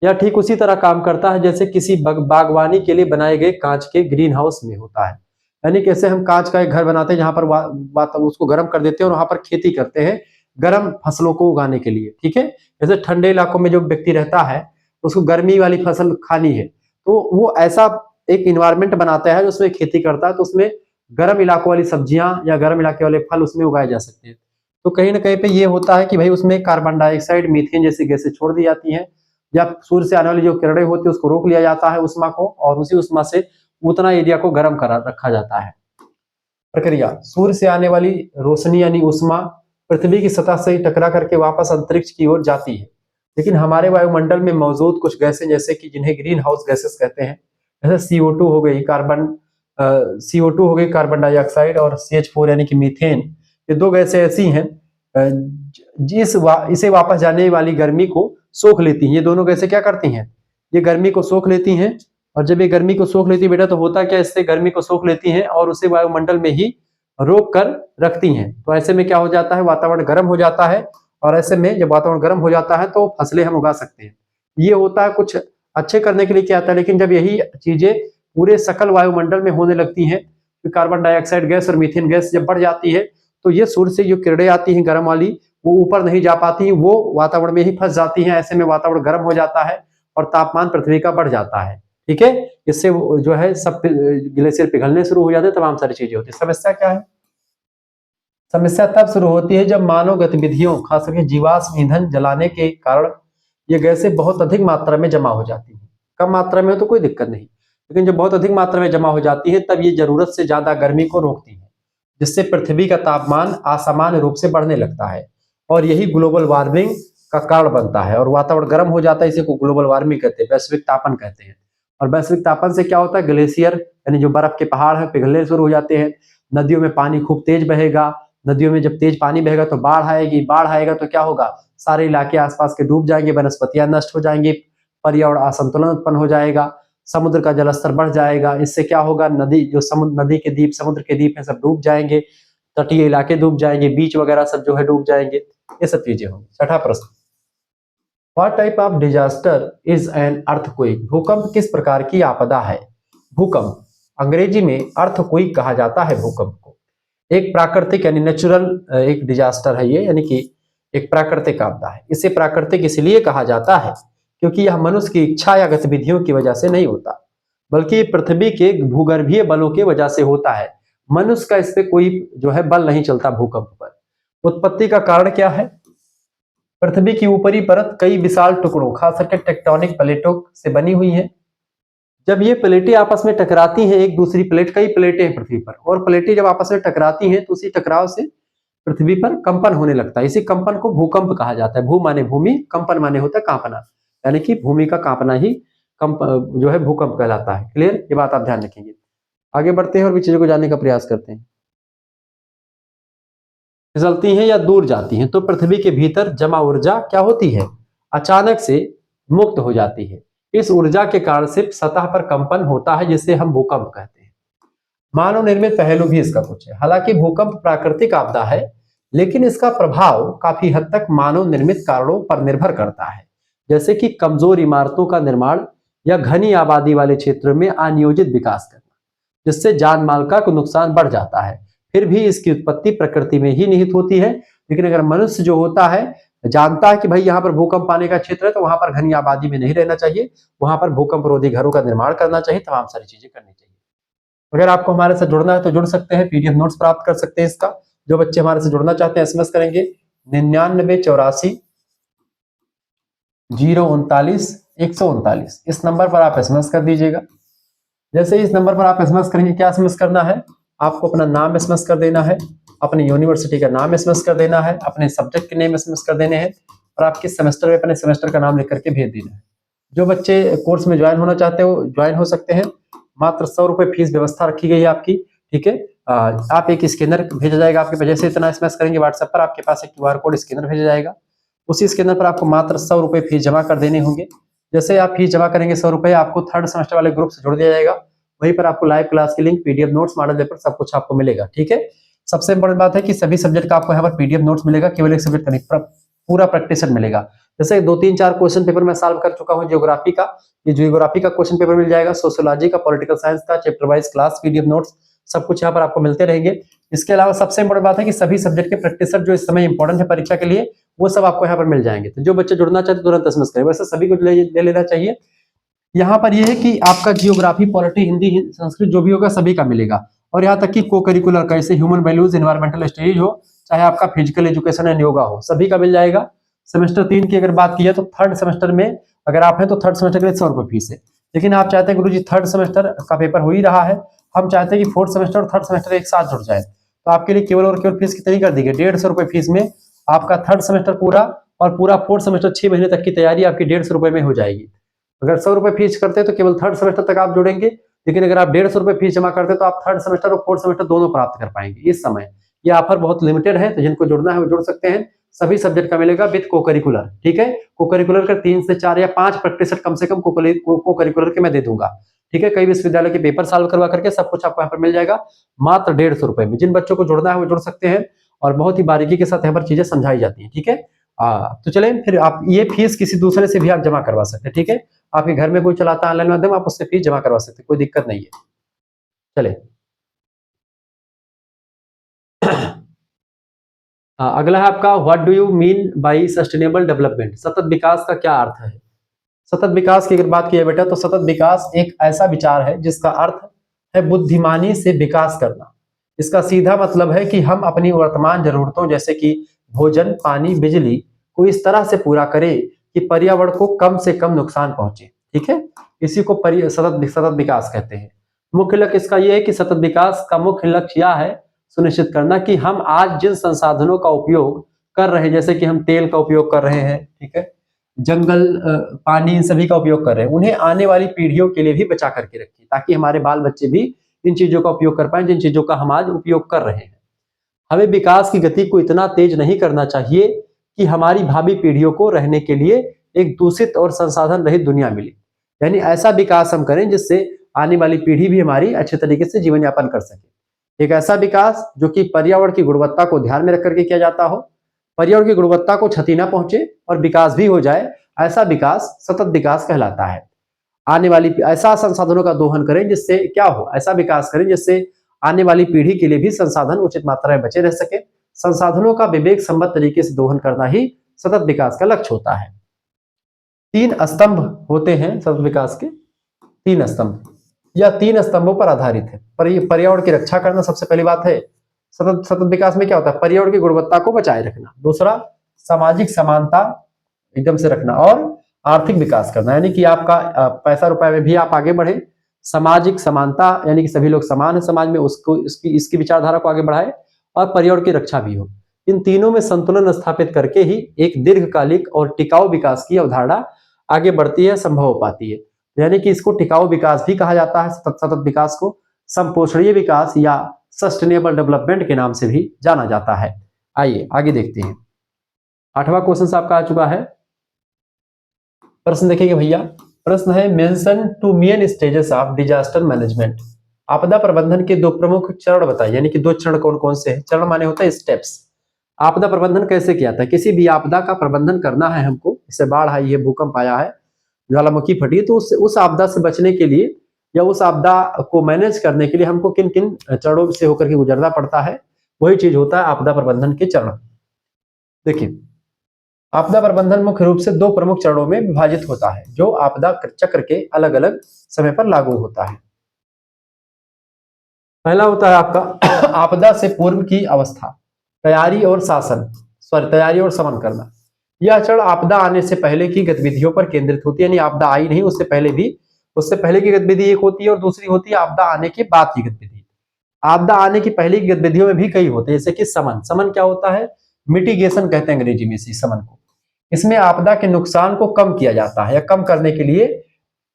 यह ठीक उसी तरह काम करता है जैसे किसी बागवानी के लिए बनाए गए कांच के ग्रीन हाउस में होता है। यानी कैसे हम कांच का एक घर बनाते हैं जहां पर उसको गर्म कर देते हैं और वहां पर खेती करते हैं गर्म फसलों को उगाने के लिए, ठीक है। जैसे ठंडे इलाकों में जो व्यक्ति रहता है उसको गर्मी वाली फसल खानी है, तो वो ऐसा एक इन्वायरमेंट बनाता है उसमें खेती करता है, तो उसमें गर्म इलाकों वाली सब्जियां या गर्म इलाके वाले फल उसमें उगाए जा सकते हैं। तो कहीं ना कहीं पे ये होता है कि भाई उसमें कार्बन डाइऑक्साइड, मीथेन जैसी गैसें छोड़ दी जाती हैं, या सूर्य से आने वाली जो किरणें होती है उसको रोक लिया जाता है उष्मा को, और उसी उष्मा से उतना एरिया को गर्म करा रखा जाता है। प्रक्रिया, सूर्य से आने वाली रोशनी यानी उष्मा पृथ्वी की सतह से टकरा करके वापस अंतरिक्ष की ओर जाती है, लेकिन हमारे वायुमंडल में मौजूद कुछ गैसें जैसे कि जिन्हें ग्रीन हाउस गैसेस कहते हैं, जैसे CO2 हो गई, CO2 हो गई कार्बन डाइऑक्साइड, और CH4 यानी कि मीथेन, ये 2 गैसें ऐसी हैं इसे वापस जाने वाली गर्मी को सोख लेती हैं। ये दोनों गैसें क्या करती हैं? ये गर्मी को सोख लेती हैं, और जब ये गर्मी को सोख लेती है बेटा, तो होता क्या, इससे गर्मी को सोख लेती हैं और उसे वायुमंडल में ही रोक कर रखती हैं। तो ऐसे में क्या हो जाता है, वातावरण गर्म हो जाता है, और ऐसे में जब वातावरण गर्म हो जाता है तो फसलें हम उगा सकते हैं। ये होता है कुछ अच्छे करने के लिए क्या आता है, लेकिन जब यही चीजें पूरे सकल वायुमंडल में होने लगती हैं, तो कार्बन डाइऑक्साइड गैस और मीथेन गैस जब बढ़ जाती है, तो ये सूर्य से जो किरणें आती हैं गर्म वाली, वो ऊपर नहीं जा पाती, वो वातावरण में ही फंस जाती हैं। ऐसे में वातावरण गर्म हो जाता है और तापमान पृथ्वी का बढ़ जाता है, ठीक है। इससे जो है सब ग्लेशियर पिघलने शुरू हो जाते हैं, तमाम सारी चीजें होती है। समस्या क्या है? समस्या तब शुरू होती है जब मानव गतिविधियों, खास करके जीवाश्म ईंधन जलाने के कारण ये गैसें बहुत अधिक मात्रा में जमा हो जाती हैं। कम मात्रा में हो तो कोई दिक्कत नहीं, लेकिन जब बहुत अधिक मात्रा में जमा हो जाती है तब ये जरूरत से ज्यादा गर्मी को रोकती है, जिससे पृथ्वी का तापमान असामान्य रूप से बढ़ने लगता है, और यही ग्लोबल वार्मिंग का कारण बनता है, और वातावरण गर्म हो जाता है। इसी को ग्लोबल वार्मिंग कहते हैं, वैश्विक तापन कहते हैं। और वैश्विक तापन से क्या होता है, ग्लेशियर यानी जो बर्फ के पहाड़ है पिघलने शुरू हो जाते हैं, नदियों में पानी खूब तेज बहेगा, नदियों में जब तेज पानी बहेगा तो बाढ़ आएगी, बाढ़ आएगा तो क्या होगा, सारे इलाके आसपास के डूब जाएंगे, वनस्पतियां नष्ट हो जाएंगी, पर्यावरण असंतुलन उत्पन्न हो जाएगा, समुद्र का जलस्तर बढ़ जाएगा। इससे क्या होगा, नदी जो समुद्र, नदी के द्वीप, समुद्र के द्वीप है सब डूब जाएंगे, तटीय इलाके डूब जाएंगे, बीच वगैरह सब जो है डूब जाएंगे, ये सब चीजें होंगी। 6वां प्रश्न, what type of disaster is an earthquake? भूकंप किस प्रकार की आपदा है? भूकंप अंग्रेजी में अर्थक्वेक कहा जाता है। भूकंप को एक प्राकृतिक यानी नेचुरल एक डिजास्टर है ये, यानी कि एक प्राकृतिक आपदा है। इसे प्राकृतिक इसलिए कहा जाता है क्योंकि यह मनुष्य की इच्छा या गतिविधियों की वजह से नहीं होता, बल्कि पृथ्वी के भूगर्भीय बलों की वजह से होता है। मनुष्य का इस पे कोई जो है बल नहीं चलता भूकंप पर। उत्पत्ति का कारण क्या है? पृथ्वी की ऊपरी परत कई विशाल टुकड़ों, खास करके टेक्टोनिक प्लेटों से बनी हुई है। जब ये प्लेटें आपस में टकराती हैं, एक दूसरी प्लेट, कई प्लेटें हैं पृथ्वी पर, और प्लेटें जब आपस में टकराती हैं तो उसी टकराव से पृथ्वी पर कंपन होने लगता है। इसी कंपन को भूकंप कहा जाता है। भू माने भूमि, कंपन माने होता है कांपना, यानी कि भूमि का कांपना ही कंप जो है भूकंप कहलाता है। क्लियर? ये बात आप ध्यान रखेंगे। आगे बढ़ते हैं और भी चीजों को जानने का प्रयास करते हैं। फिसलती हैं या दूर जाती हैं तो पृथ्वी के भीतर जमा ऊर्जा क्या होती है, अचानक से मुक्त हो जाती है। इस ऊर्जा के कारण सिर्फ सतह पर कंपन होता है, जिसे हम भूकंप कहते हैं। मानव निर्मित पहलू भी इसका कुछ है। हालांकि भूकंप प्राकृतिक आपदा है, लेकिन इसका प्रभाव काफी हद तक मानव निर्मित कारणों पर निर्भर करता है, जैसे कि कमजोर इमारतों का निर्माण या घनी आबादी वाले क्षेत्रों में अनियोजित विकास करना। जिससे जान माल का नुकसान बढ़ जाता है। फिर भी इसकी उत्पत्ति प्रकृति में ही निहित होती है, लेकिन अगर मनुष्य जो होता है जानता है कि भाई यहाँ पर भूकंप आने का क्षेत्र है, तो वहां पर घनी आबादी में नहीं रहना चाहिए, वहां पर भूकंप रोधी घरों का निर्माण करना चाहिए, तमाम सारी चीजें करनी चाहिए। अगर आपको हमारे साथ जुड़ना है तो जुड़ सकते हैं, पीडीएफ नोट्स प्राप्त कर सकते हैं इसका। जो बच्चे हमारे से जुड़ना चाहते हैं एसएमएस करेंगे 9984 039 139, इस नंबर पर आप एसएमएस कर दीजिएगा। जैसे इस नंबर पर आप एसएमएस करेंगे, क्या एसएमएस करना है, आपको अपना नाम एसएमएस कर देना है, अपनी यूनिवर्सिटी का नाम एसएमएस कर देना है, अपने सब्जेक्ट के नेम एसएमएस कर देने हैं, और आप किस सेमेस्टर में अपने सेमेस्टर का नाम लिख करके भेज देना है। जो बच्चे कोर्स में ज्वाइन होना चाहते हो ज्वाइन हो सकते हैं, मात्र 100 रुपए फीस व्यवस्था रखी गई है आपकी, ठीक है। आप एक स्कैनर भेजा जाएगा आपके पास, जैसे इतना एसएमएस करेंगे व्हाट्सएप पर आपके पास एक क्यूआर कोड स्कैनर भेजा जाएगा, उसी स्कैनर पर आपको मात्र 100 रुपए फीस जमा कर देने होंगे। जैसे आप फीस जमा करेंगे 100 रुपए, आपको थर्ड सेमेस्टर वाले ग्रुप से जोड़ दिया जाएगा, वहीं पर आपको लाइव क्लास की link, PDF notes, model paper सब कुछ आपको मिलेगा, ठीक है। सबसे इंपॉर्टेंट बात है कि सभी सब्जेक्ट का आपको यहाँ पर पीडीएफ नोट्स मिलेगा, केवल एक सब्जेक्ट का नहीं, पूरा प्रैक्टिस मिलेगा। जैसे 2-3-4 क्वेश्चन पेपर मैं सॉल्व कर चुका हूँ ज्योग्राफी का, ये ज्योग्राफी का क्वेश्चन पेपर मिल जाएगा, सोशियोलॉजी का, पॉलिटिकल साइंस का, chapter wise class PDF notes सब कुछ यहाँ पर आपको मिलते रहेंगे। इसके अलावा सबसे इंपॉर्टेंट बात है कि सभी सब्जेक्ट के प्रैक्टिसर जो इस समय इंपॉर्टेंट है परीक्षा के लिए, वो सब आपको यहाँ पर मिल जाएंगे। तो जो बच्चे जुड़ना चाहते तुरंत एसएमएस करें, वैसे सभी को ले लेना चाहिए। यहाँ पर यह है कि आपका जियोग्राफी, पॉलिटी, हिंदी, संस्कृत जो भी होगा सभी का मिलेगा, और यहाँ तक कि को करिकुलर का, जैसे ह्यूमन वैल्यूज, एनवायरमेंटल स्टडीज हो, चाहे आपका फिजिकल एजुकेशन एंड योगा हो, सभी का मिल जाएगा। सेमेस्टर 3 की अगर बात की है तो थर्ड सेमेस्टर में अगर आप हैं तो थर्ड सेमेस्टर के लिए 100 रुपए फीस है, लेकिन आप चाहते हैं गुरुजी थर्ड सेमेस्टर का पेपर हो ही रहा है, हम चाहते हैं कि फोर्थ सेमेस्टर और थर्ड सेमेस्टर एक साथ जुड़ जाए, तो आपके लिए केवल और केवल फीस कितनी कर दी गई, 150 रुपए फीस में आपका थर्ड सेमेस्टर पूरा और पूरा फोर्थ सेमेस्टर 6 महीने तक की तैयारी आपकी 150 रुपए में हो जाएगी। अगर 100 रुपए फीस करते हैं तो केवल थर्ड सेमेस्टर तक आप जुड़ेंगे, लेकिन अगर आप 150 रुपए फीस जमा करते हैं तो आप थर्ड सेमेस्टर और फोर्थ सेमेस्टर दोनों प्राप्त कर पाएंगे इस समय। ये ऑफर बहुत लिमिटेड है, तो जिनको जुड़ना है वो जुड़ सकते हैं। सभी सब्जेक्ट का मिलेगा विद को करिकुलर, ठीक है। को करिकुलर का 3 से 4 या 5 प्रैक्टिस कम से कम को करिकुलर के मैं दे दूंगा, ठीक है। कई विश्वविद्यालय के पेपर सॉल्व करवा करके सब कुछ आपको यहाँ पर मिल जाएगा मात्र 150 रुपए में। जिन बच्चों को जुड़ना है वो जुड़ सकते हैं, और बहुत ही बारीकी के साथ यहाँ पर चीजें समझाई जाती है, ठीक है। तो चले फिर, आप ये फीस किसी दूसरे से भी आप जमा करवा सकते हैं, ठीक है। आपके घर में कोई चलाता है ऑनलाइन माध्यम, आप उससे फीस जमा करवा सकते हैं, कोई दिक्कत नहीं है। चले अगला है आपका, what do you mean by sustainable development, सतत विकास का क्या अर्थ है। सतत विकास की अगर बात की है बेटा, तो सतत विकास एक ऐसा विचार है जिसका अर्थ है बुद्धिमानी से विकास करना। इसका सीधा मतलब है कि हम अपनी वर्तमान जरूरतों जैसे कि भोजन, पानी, बिजली को इस तरह से पूरा करें कि पर्यावरण को कम से कम नुकसान पहुंचे, ठीक है। इसी को सतत विकास कहते हैं। मुख्य लक्ष्य इसका यह है कि सतत विकास का मुख्य लक्ष्य यह है सुनिश्चित करना कि हम आज जिन संसाधनों का उपयोग कर रहे हैं, जैसे कि हम तेल का उपयोग कर रहे हैं, ठीक है, जंगल, पानी, इन सभी का उपयोग कर रहे हैं, उन्हें आने वाली पीढ़ियों के लिए भी बचा करके रखें, ताकि हमारे बाल बच्चे भी इन चीजों का उपयोग कर पाए जिन चीजों का हम आज उपयोग कर रहे हैं। हमें विकास की गति को इतना तेज नहीं करना चाहिए कि हमारी भावी पीढ़ियों को रहने के लिए एक दूषित और संसाधन रहित दुनिया मिले। यानी ऐसा विकास हम करें जिससे आने वाली पीढ़ी भी हमारी अच्छे तरीके से जीवन यापन कर सके। एक ऐसा विकास जो कि पर्यावरण की गुणवत्ता को ध्यान में रख करके किया जाता हो, पर्यावरण की गुणवत्ता को क्षति न पहुंचे और विकास भी हो जाए, ऐसा विकास सतत विकास कहलाता है। आने वाली ऐसा संसाधनों का दोहन करें जिससे क्या हो, ऐसा विकास करें जिससे आने वाली पीढ़ी के लिए भी संसाधन उचित मात्रा में बचे रह सके। संसाधनों का विवेक संबद्ध तरीके से दोहन करना ही सतत विकास का लक्ष्य होता है। 3 स्तंभ होते हैं सतत विकास के, 3 स्तंभ या 3 स्तंभों पर आधारित है। पर्यावरण की रक्षा करना सबसे पहली बात है। सतत विकास में क्या होता है, पर्यावरण की गुणवत्ता को बचाए रखना। दूसरा, सामाजिक समानता एकदम से रखना, और आर्थिक विकास करना, यानी कि आपका पैसा रुपए में भी आप आगे बढ़े। सामाजिक समानता यानी कि सभी लोग समान है समाज में, उसको इसकी विचारधारा को आगे बढ़ाए, और पर्यावरण की रक्षा भी हो। इन तीनों में संतुलन स्थापित करके ही एक दीर्घकालिक और टिकाऊ विकास की अवधारणा आगे बढ़ती है, संभव हो पाती है। यानी कि इसको टिकाऊ विकास भी कहा जाता है, सतत विकास को संपोषणीय विकास या सस्टेनेबल डेवलपमेंट के नाम से भी जाना जाता है। आइए आगे देखते हैं। 8वां क्वेश्चन आपका आ चुका है। प्रश्न देखिए भैया, प्रश्न है mention 2 main stages of disaster management. आपदा प्रबंधन के 2 प्रमुख चरण बताइए, यानी कि 2 चरण कौन कौन से हैं। चरण माने होता है स्टेप्स। आपदा प्रबंधन कैसे किया था, किसी भी आपदा का प्रबंधन करना है हमको, जैसे बाढ़ आई है, भूकंप आया है, ज्वालामुखी फटी है, तो उस आपदा से बचने के लिए या उस आपदा को मैनेज करने के लिए हमको किन किन चरणों से होकर के गुजरना पड़ता है, वही चीज होता है आपदा प्रबंधन के चरण। देखिए, आपदा प्रबंधन मुख्य रूप से 2 प्रमुख चरणों में विभाजित होता है, जो आपदा चक्र के अलग अलग समय पर लागू होता है। पहला होता है आपका आपदा से पूर्व की अवस्था, तैयारी और तैयारी और शमन करना। यह चरण आपदा आने से पहले की गतिविधियों पर केंद्रित होती है, यानी आपदा आई नहीं उससे पहले की गतिविधि एक होती है, और दूसरी होती है आपदा आने के बाद की गतिविधि। आपदा आने की पहले की गतिविधियों में भी कई होते हैं, जैसे कि समन क्या होता है, मिटिगेशन कहते हैं अंग्रेजी में इसी समन को। इसमें आपदा के नुकसान को कम किया जाता है, या कम करने के लिए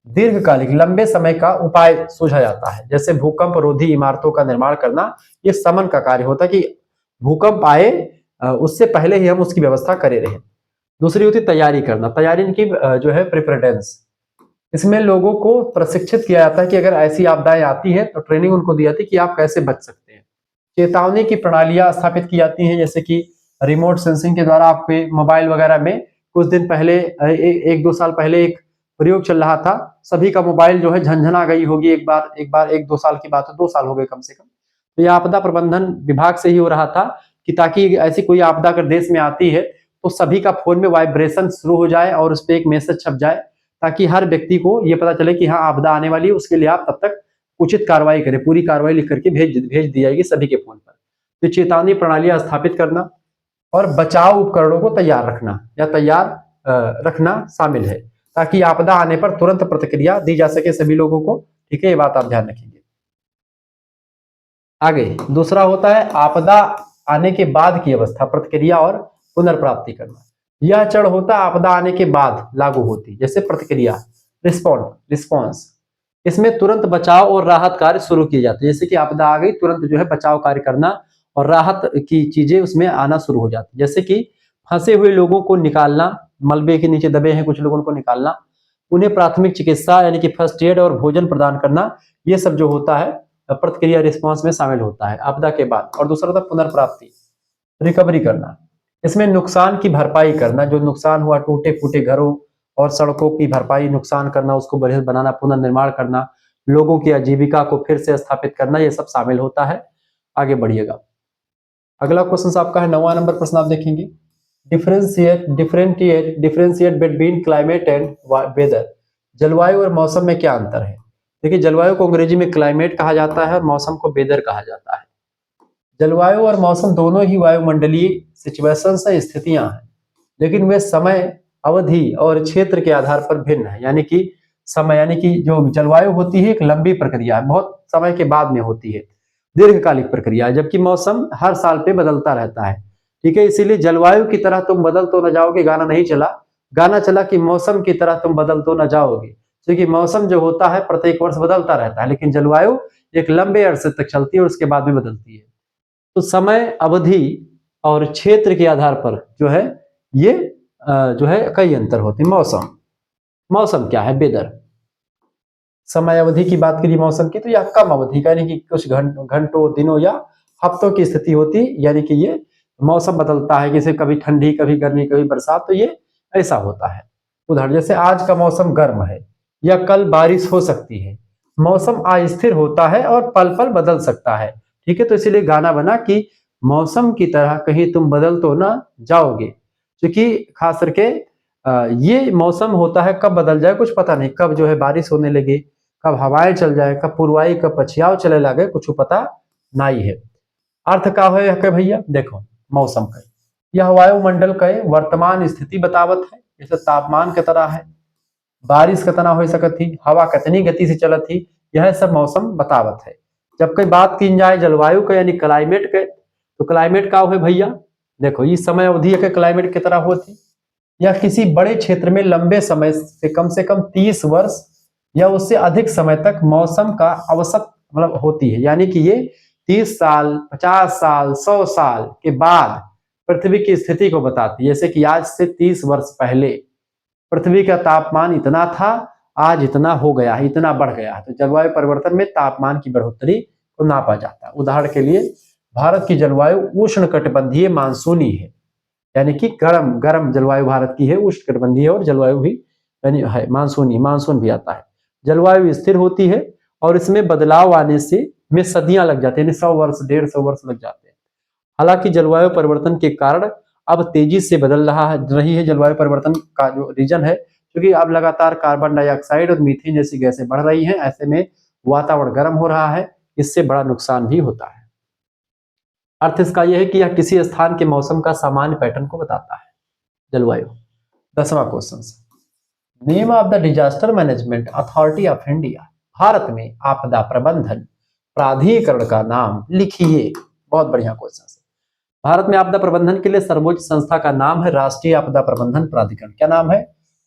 दीर्घकालिक लंबे समय का उपाय सोचा जाता है, जैसे भूकंप रोधी इमारतों का निर्माण करना। ये समन का कार्य होता है कि भूकंप आए उससे पहले ही हम उसकी व्यवस्था करे रहे। दूसरी होती तैयारी करना, तैयारी इनकी जो है प्रिपरेटेंस। इसमें लोगों को प्रशिक्षित किया जाता है कि अगर ऐसी आपदाएं आती है तो ट्रेनिंग उनको दी जाती है कि आप कैसे बच सकते हैं। चेतावनी की प्रणालियां स्थापित की जाती हैं, जैसे कि रिमोट सेंसिंग के द्वारा आपके मोबाइल वगैरह में कुछ दिन पहले 1-2 साल पहले एक प्रयोग चल रहा था, सभी का मोबाइल जो है झंझना गई होगी एक बार 1-2 साल की बात है, 2 साल हो गए कम से कम। तो यह आपदा प्रबंधन विभाग से ही हो रहा था कि ताकि ऐसी कोई आपदा अगर देश में आती है तो सभी का फोन में वाइब्रेशन शुरू हो जाए और उस पर एक मैसेज छप जाए, ताकि हर व्यक्ति को यह पता चले कि हाँ आपदा आने वाली है, उसके लिए आप तब तक उचित कार्रवाई करें। पूरी कार्रवाई लिख करके भेज दी जाएगी सभी के फोन पर। तो चेतावनी प्रणालियां स्थापित करना और बचाव उपकरणों को तैयार रखना या तैयार रखना शामिल है, ताकि आपदा आने पर तुरंत प्रतिक्रिया दी जा सके सभी लोगों को। ठीक है, ये बात आप ध्यान रखेंगे। आगे दूसरा होता है आपदा आने के बाद की अवस्था, प्रतिक्रिया और पुनर्प्राप्ति करना। यह चरण होता है आपदा आने के बाद लागू होती, जैसे प्रतिक्रिया रिस्पॉन्स। इसमें तुरंत बचाव और राहत कार्य शुरू किए जाते हैं, जैसे कि आपदा आ गई तुरंत जो है बचाव कार्य करना और राहत की चीजें उसमें आना शुरू हो जाती, जैसे कि फंसे हुए लोगों को निकालना, मलबे के नीचे दबे हैं कुछ लोगों को निकालना, उन्हें प्राथमिक चिकित्सा यानी कि फर्स्ट एड और भोजन प्रदान करना। ये सब जो होता है प्रतिक्रिया रिस्पॉन्स में शामिल होता है आपदा के बाद। और दूसरा होता है पुनर्प्राप्ति, रिकवरी करना। इसमें नुकसान की भरपाई करना, जो नुकसान हुआ टूटे फूटे घरों और सड़कों की भरपाई, नुकसान करना, उसको बढ़िया बनाना, पुनर्निर्माण करना, लोगों की आजीविका को फिर से स्थापित करना, ये सब शामिल होता है। आगे बढ़िएगा। अगला क्वेश्चन आपका है 9वां नंबर प्रश्न, आप देखेंगे differentiate between climate and weather. जलवायु और मौसम में क्या अंतर है। देखिए, जलवायु को अंग्रेजी में क्लाइमेट कहा जाता है और मौसम को वेदर कहा जाता है। जलवायु और मौसम दोनों ही वायुमंडलीय सिचुएशंस है, स्थितियां हैं, लेकिन वे समय अवधि और क्षेत्र के आधार पर भिन्न है। यानी कि समय, यानी कि जो जलवायु होती है एक लंबी प्रक्रिया है, बहुत समय के बाद में होती है, दीर्घकालिक प्रक्रिया है, जबकि मौसम हर साल पे बदलता रहता है। ठीक है, इसीलिए जलवायु की तरह तुम बदल तो न जाओगे, गाना नहीं चला, गाना चला कि मौसम की तरह तुम बदल तो न जाओगे, क्योंकि मौसम जो होता है प्रत्येक वर्ष बदलता रहता है, लेकिन जलवायु एक लंबे अरसे तक चलती है और उसके बाद में बदलती है। तो समय अवधि और क्षेत्र के आधार पर जो है ये जो है कई अंतर होते हैं। मौसम क्या है, वेदर। समय अवधि की बात करिए मौसम की, तो यह कम अवधि का, यानी कि कुछ घंटों दिनों या हफ्तों की स्थिति होती, यानी कि ये मौसम बदलता है, जैसे कभी ठंडी कभी गर्मी कभी बरसात, तो ये ऐसा होता है। उदाहरण जैसे आज का मौसम गर्म है या कल बारिश हो सकती है। मौसम अस्थिर होता है और पल पल बदल सकता है। ठीक है, तो इसीलिए गाना बना कि मौसम की तरह कहीं तुम बदल तो ना जाओगे, क्योंकि खास करके ये मौसम होता है कब बदल जाए कुछ पता नहीं, कब जो है बारिश होने लगे, कब हवाएं चल जाए, कब पुरवाई कब पछियाव चले लगे, कुछ पता नहीं है। अर्थ का है भैया, देखो मौसम का यह वायुमंडल का वर्तमान स्थिति बतावत है, जैसे तापमान की तरह है, बारिश कितना हो सकती थी, हवा कितनी गति से चलत थी, यह सब मौसम बतावत है। जब कोई बात की जाए जलवायु का यानी क्लाइमेट के, तो क्लाइमेट का है भैया, देखो ये समय अवधि के क्लाइमेट की तरह होती, या किसी बड़े क्षेत्र में लंबे समय से कम 30 वर्ष या उससे अधिक समय तक मौसम का औसत मतलब होती है, यानी कि ये 30 साल 50 साल 100 साल के बाद पृथ्वी की स्थिति को बताती है। जैसे कि आज से 30 वर्ष पहले पृथ्वी का तापमान इतना था, आज इतना हो गया है, इतना बढ़ गया है। तो जलवायु परिवर्तन में तापमान की बढ़ोतरी को नापा जाता है। उदाहरण के लिए भारत की जलवायु उष्णकटिबंधीय मानसूनी है, यानी कि गर्म जलवायु भारत की है, उष्णकटिबंधीय और जलवायु भी यानी है मानसून भी आता है। जलवायु स्थिर होती है और इसमें बदलाव आने से में सदियां लग जाती है, यानी 100 वर्ष 150 वर्ष लग जाते हैं। हालांकि जलवायु परिवर्तन के कारण अब तेजी से बदल रही है जलवायु परिवर्तन का जो रीजन है, क्योंकि अब लगातार कार्बन डाइऑक्साइड और मीथेन जैसी गैसें बढ़ रही हैं। ऐसे में वातावरण गर्म हो रहा है, इससे बड़ा नुकसान भी होता है। अर्थ इसका यह है कि यह किसी स्थान के मौसम का सामान्य पैटर्न को बताता है, जलवायु। 10वां question, name of the disaster management authority of India. Bharat में आपदा प्रबंधन प्राधिकरण का नाम लिखिए। बहुत बढ़िया क्वेश्चन है। भारत में आपदा प्रबंधन के लिए सर्वोच्च संस्था का नाम है राष्ट्रीय आपदा प्रबंधन प्राधिकरण। क्या नाम है?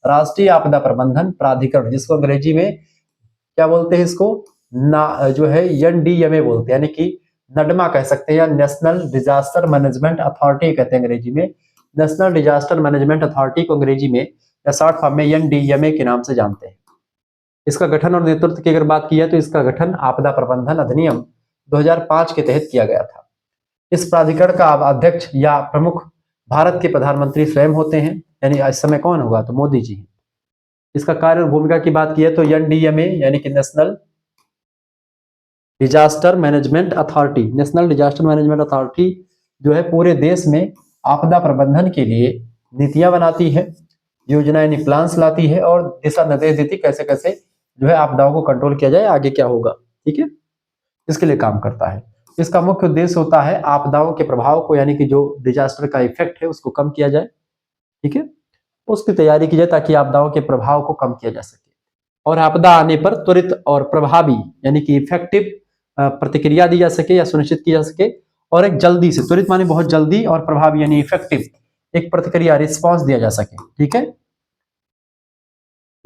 राष्ट्रीय आपदा प्रबंधन प्राधिकरण, जिसको अंग्रेजी में क्या बोलते हैं? इसको जो है NDMA बोलते हैं, यानी कि नडमा कह सकते हैं या नेशनल डिजास्टर मैनेजमेंट अथॉरिटी कहते हैं अंग्रेजी में। नेशनल डिजास्टर मैनेजमेंट अथॉरिटी को अंग्रेजी में या शॉर्ट फॉर्म में NDMA के नाम से जानते हैं। इसका गठन और नेतृत्व की अगर बात की जाए तो इसका गठन आपदा प्रबंधन अधिनियम 2005 के तहत किया गया था। इस प्राधिकरण का अध्यक्ष या प्रमुख भारत के प्रधानमंत्री स्वयं होते हैं, यानी इस समय कौन होगा? तो मोदी जी। इसका कार्य और भूमिका की बात की है तो NDMA यानी कि national disaster management authority, national disaster management authority जो है पूरे देश में आपदा प्रबंधन के लिए नीतियां बनाती है, योजना यानी प्लान्स लाती है और दिशा निर्देश देती कैसे कैसे जो है आपदाओं को कंट्रोल किया जाए, आगे क्या होगा। ठीक है, इसके लिए काम करता है। इसका मुख्य उद्देश्य होता है आपदाओं के प्रभाव को, यानी कि जो डिजास्टर का इफेक्ट है उसको कम किया जाए। ठीक है, उसकी तैयारी की जाए ताकि आपदाओं के प्रभाव को कम किया जा सके और आपदा आने पर त्वरित और प्रभावी यानी कि इफेक्टिव प्रतिक्रिया दी जा सके या सुनिश्चित की जा सके, और एक जल्दी से, त्वरित माने बहुत जल्दी, और प्रभावी यानी इफेक्टिव एक प्रतिक्रिया रिस्पॉन्स दिया जा सके। ठीक है,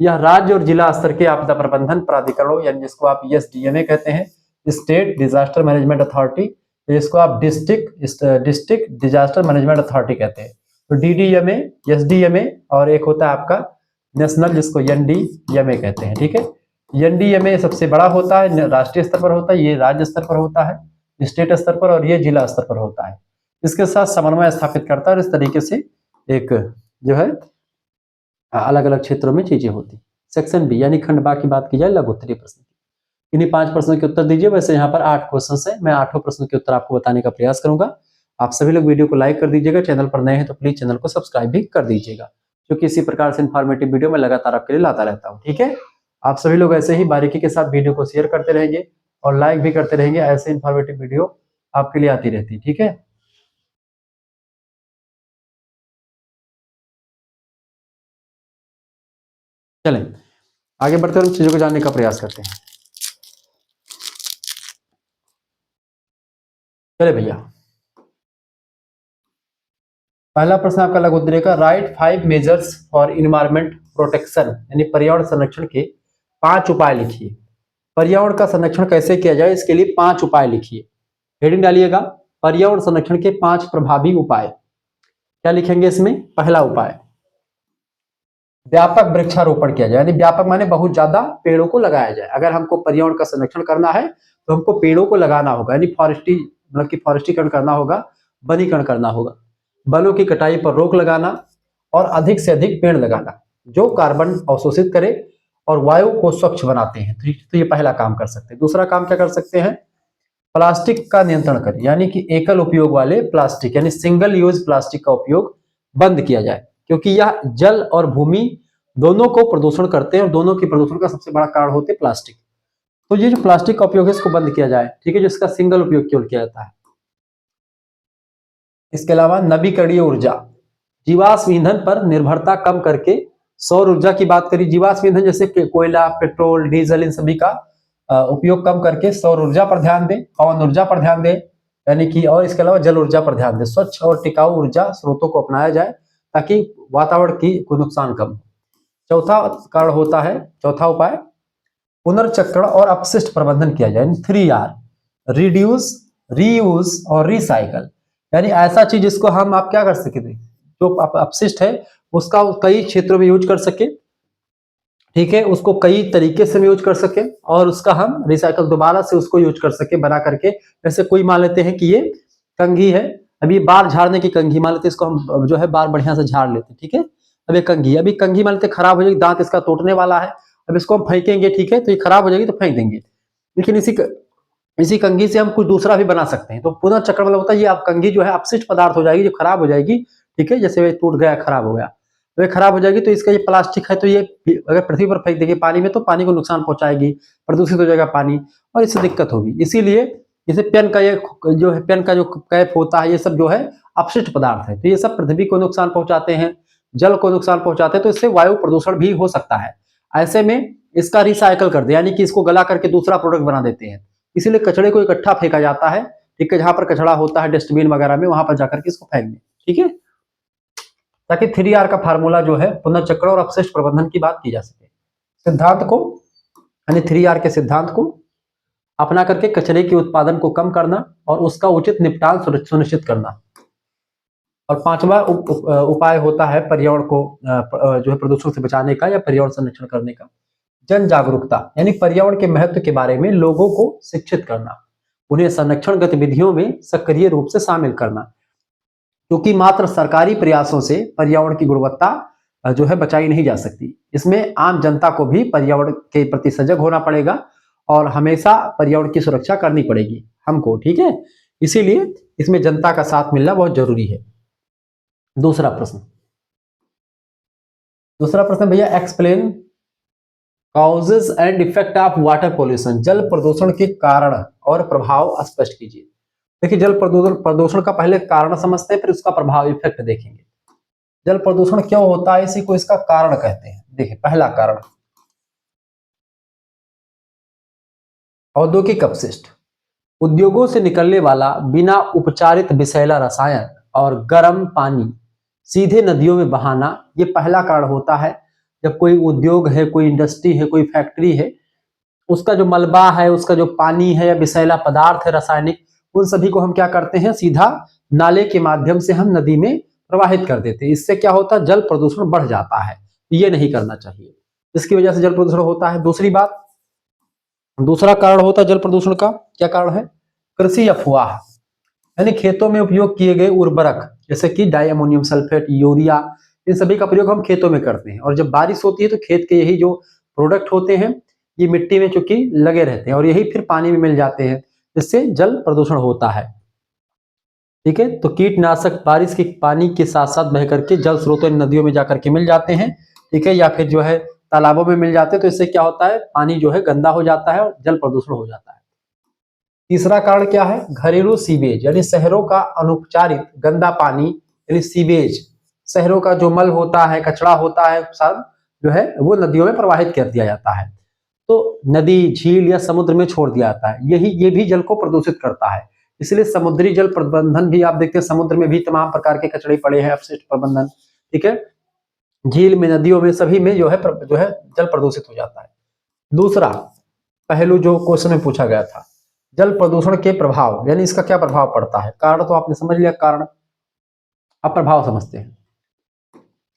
यह राज्य और जिला स्तर के आपदा प्रबंधन प्राधिकरणों यानी जिसको आप SDMA कहते हैं, स्टेट डिजास्टर मैनेजमेंट अथॉरिटी, जिसको आप डिस्ट्रिक्ट डिजास्टर मैनेजमेंट अथॉरिटी कहते हैं। तो DDMA, SDMA और एक होता है आपका नेशनल, जिसको NDMA कहते हैं। ठीक है, NDMA सबसे बड़ा होता है, राष्ट्रीय स्तर पर होता है, ये राज्य स्तर पर होता है, स्टेट स्तर पर, और ये जिला स्तर पर होता है। इसके साथ समन्वय स्थापित करता है और इस तरीके से एक जो है अलग अलग क्षेत्रों में चीजें होती। सेक्शन बी यानी खंड बा की बात की जाए लघुत्तरीय प्रश्न की, इन्हीं 5 प्रश्नों के उत्तर दीजिए। वैसे यहाँ पर 8 क्वेश्चन है, मैं 8 प्रश्नों के उत्तर आपको बताने का प्रयास करूंगा। आप सभी लोग वीडियो को लाइक कर दीजिएगा, चैनल पर नए हैं तो प्लीज चैनल को सब्सक्राइब भी कर दीजिएगा, क्योंकि इसी प्रकार से इन्फॉर्मेटिव वीडियो मैं लगातार आपके लिए लाता रहता हूँ। ठीक है, आप सभी लोग ऐसे ही बारीकी के साथ वीडियो को शेयर करते रहेंगे और लाइक भी करते रहेंगे, ऐसे इन्फॉर्मेटिव वीडियो आपके लिए आती रहती। ठीक है, चलें आगे बढ़ते हुए चीजों को जानने का प्रयास करते हैं। चले भैया, पहला प्रश्न आपका लघुत्तरीय का, right 5 measures for environment protection यानी पर्यावरण संरक्षण के 5 उपाय लिखिए। पर्यावरण का संरक्षण कैसे किया जाए इसके लिए 5 उपाय लिखिए। हेडिंग डालिएगा, पर्यावरण संरक्षण के 5 प्रभावी उपाय। क्या लिखेंगे इसमें? पहला उपाय, व्यापक वृक्षारोपण किया जाए, यानी व्यापक माने बहुत ज्यादा पेड़ों को लगाया जाए। अगर हमको पर्यावरण का संरक्षण करना है तो हमको पेड़ों को लगाना होगा, यानी फॉरेस्ट्री मतलब कि फॉरेस्ट्रीकरण करना होगा, वनीकरण करना होगा, वनों की कटाई पर रोक लगाना और अधिक से अधिक पेड़ लगाना जो कार्बन अवशोषित करे और वायु को स्वच्छ बनाते हैं। तो ये पहला काम कर सकते हैं। दूसरा काम क्या कर सकते हैं? प्लास्टिक का नियंत्रण करें, यानी कि एकल उपयोग वाले प्लास्टिक यानी सिंगल यूज प्लास्टिक का उपयोग बंद किया जाए, क्योंकि यह जल और भूमि दोनों को प्रदूषण करते हैं और दोनों की प्रदूषण का सबसे बड़ा कारण होते हैं प्लास्टिक। तो ये जो प्लास्टिक का उपयोग है इसको बंद किया जाए। ठीक है, जिसका सिंगल उपयोग केवल किया जाता है। इसके अलावा नवीकरणीय ऊर्जा, जीवाश्म ईंधन पर निर्भरता कम करके सौर ऊर्जा की बात करी। जीवाश्म ईंधन जैसे कोयला, पेट्रोल, डीजल, इन सभी का उपयोग कम करके सौर ऊर्जा पर ध्यान दें, पवन ऊर्जा पर ध्यान दें, यानी कि, और इसके अलावा जल ऊर्जा पर ध्यान दें। स्वच्छ और टिकाऊ ऊर्जा स्रोतों को अपनाया जाए ताकि वातावरण की को नुकसान कम हो। चौथा कारण होता है, चौथा उपाय, पुनर्चक्रण और अपशिष्ट प्रबंधन किया जाए। 3R, रिड्यूस, रीयूज और रिसाइकल, यानी ऐसा चीज जिसको हम आप क्या कर सके, जो अपशिष्ट है उसका कई क्षेत्रों में यूज कर सके। ठीक है, उसको कई तरीके से यूज कर सके और उसका हम रिसाइकल दोबारा से उसको यूज कर सके बना करके। जैसे कोई मान लेते हैं कि ये कंघी है, अभी बाल झाड़ने की कंघी मान लेते, इसको हम जो है बाल बढ़िया से झाड़ लेते। ठीक है, अब ये कंघी, अभी कंघी मान लेते खराब हो जाएगी, दांत इसका टूटने वाला है, अब इसको हम फेंकेंगे। ठीक है, तो ये खराब हो जाएगी तो फेंक देंगे। लेकिन इसी कंघी से हम कुछ दूसरा भी बना सकते हैं। तो पुनः चक्र मतलब होता है ये आप कंघी जो है अपशिष्ट पदार्थ हो जाएगी, जो खराब हो जाएगी, ठीक है, जैसे टूट गया, खराब हो गया, तो ये खराब हो जाएगी, तो इसका ये प्लास्टिक है, तो ये अगर पृथ्वी पर फेंक देगी पानी में तो पानी को नुकसान पहुंचाएगी, प्रदूषित हो जाएगा पानी और इससे दिक्कत होगी। इसीलिए जैसे पेन का ये जो है, पेन का जो कैप होता है, ये सब जो है अपशिष्ट पदार्थ है, तो ये सब पृथ्वी को नुकसान पहुंचाते हैं, जल को नुकसान पहुंचाते हैं, तो इससे वायु प्रदूषण भी हो सकता है। ऐसे में इसका रिसाइकल कर दे, यानी कि इसको गला करके दूसरा प्रोडक्ट बना देते हैं। इसीलिए कचड़े को इकट्ठा फेंका जाता है, ठीक है, जहां पर कचड़ा होता है डस्टबिन वगैरह में, वहां पर जाकर के इसको फेंक दें, ठीक है, ताकि 3R का फार्मूला जो है पुनर्चक्र और अपशिष्ट प्रबंधन की बात की जा सके। सिद्धांत को यानी 3R के सिद्धांत को अपना करके कचरे के उत्पादन को कम करना और उसका उचित निपटान सुनिश्चित करना। और पांचवा उपाय होता है पर्यावरण को जो है प्रदूषण से बचाने का या पर्यावरण संरक्षण करने का। जन जागरूकता यानी पर्यावरण के महत्व के बारे में लोगों को शिक्षित करना, उन्हें संरक्षण गतिविधियों में सक्रिय रूप से शामिल करना, क्योंकि मात्र सरकारी प्रयासों से पर्यावरण की गुणवत्ता जो है बचाई नहीं जा सकती। इसमें आम जनता को भी पर्यावरण के प्रति सजग होना पड़ेगा और हमेशा पर्यावरण की सुरक्षा करनी पड़ेगी हमको, ठीक है, इसीलिए इसमें जनता का साथ मिलना बहुत जरूरी है। दूसरा प्रश्न भैया, explain causes and effect of water pollution, जल प्रदूषण के कारण और प्रभाव स्पष्ट कीजिए। देखिए, जल प्रदूषण का पहले कारण समझते हैं, फिर उसका प्रभाव इफेक्ट देखेंगे। जल प्रदूषण क्यों होता है, इसी को इसका कारण कहते हैं। देखिए, पहला कारण औद्योगिक अपशिष्ट, उद्योगों से निकलने वाला बिना उपचारित विषैला रसायन और गर्म पानी सीधे नदियों में बहाना, ये पहला कारण होता है। जब कोई उद्योग है, कोई इंडस्ट्री है, कोई फैक्ट्री है, उसका जो मलबा है, उसका जो पानी है या विषैला पदार्थ है रासायनिक, उन सभी को हम क्या करते हैं, सीधा नाले के माध्यम से हम नदी में प्रवाहित कर देते हैं। इससे क्या होता है, जल प्रदूषण बढ़ जाता है, ये नहीं करना चाहिए, इसकी वजह से जल प्रदूषण होता है। दूसरा कारण होता है जल प्रदूषण का, क्या कारण है, कृषि अफवाह, यानी खेतों में उपयोग किए गए उर्वरक जैसे कि डाई अमोनियम सल्फेट, यूरिया, इन सभी का प्रयोग हम खेतों में करते हैं, और जब बारिश होती है तो खेत के यही जो प्रोडक्ट होते हैं ये मिट्टी में चूंकि लगे रहते हैं और यही फिर पानी में मिल जाते हैं, जिससे जल प्रदूषण होता है, ठीक है। तो कीटनाशक बारिश के पानी के साथ साथ बह करके जल स्रोतों नदियों में जाकर के मिल जाते हैं, ठीक है, या फिर जो है तालाबों में मिल जाते हैं, तो इससे क्या होता है, पानी जो है गंदा हो जाता है और जल प्रदूषण हो जाता है। तीसरा कारण क्या है, घरेलू सीवेज, यानी शहरों का अनुपचारित गंदा पानी, यानी सीवेज, शहरों का जो मल होता है, कचरा होता है, सब जो है वो नदियों में प्रवाहित कर दिया जाता है, तो नदी, झील या समुद्र में छोड़ दिया जाता है, ये भी जल को प्रदूषित करता है। इसलिए समुद्री जल प्रबंधन भी आप देखते हैं, समुद्र में भी तमाम प्रकार के कचरे पड़े हैं, अपशिष्ट प्रबंधन, ठीक है, झील में, नदियों में, सभी में जो है जल प्रदूषित हो जाता है। दूसरा पहलू जो क्वेश्चन में पूछा गया था, जल प्रदूषण के प्रभाव, यानी इसका क्या प्रभाव पड़ता है। कारण तो आपने समझ लिया कारण, अब प्रभाव समझते हैं।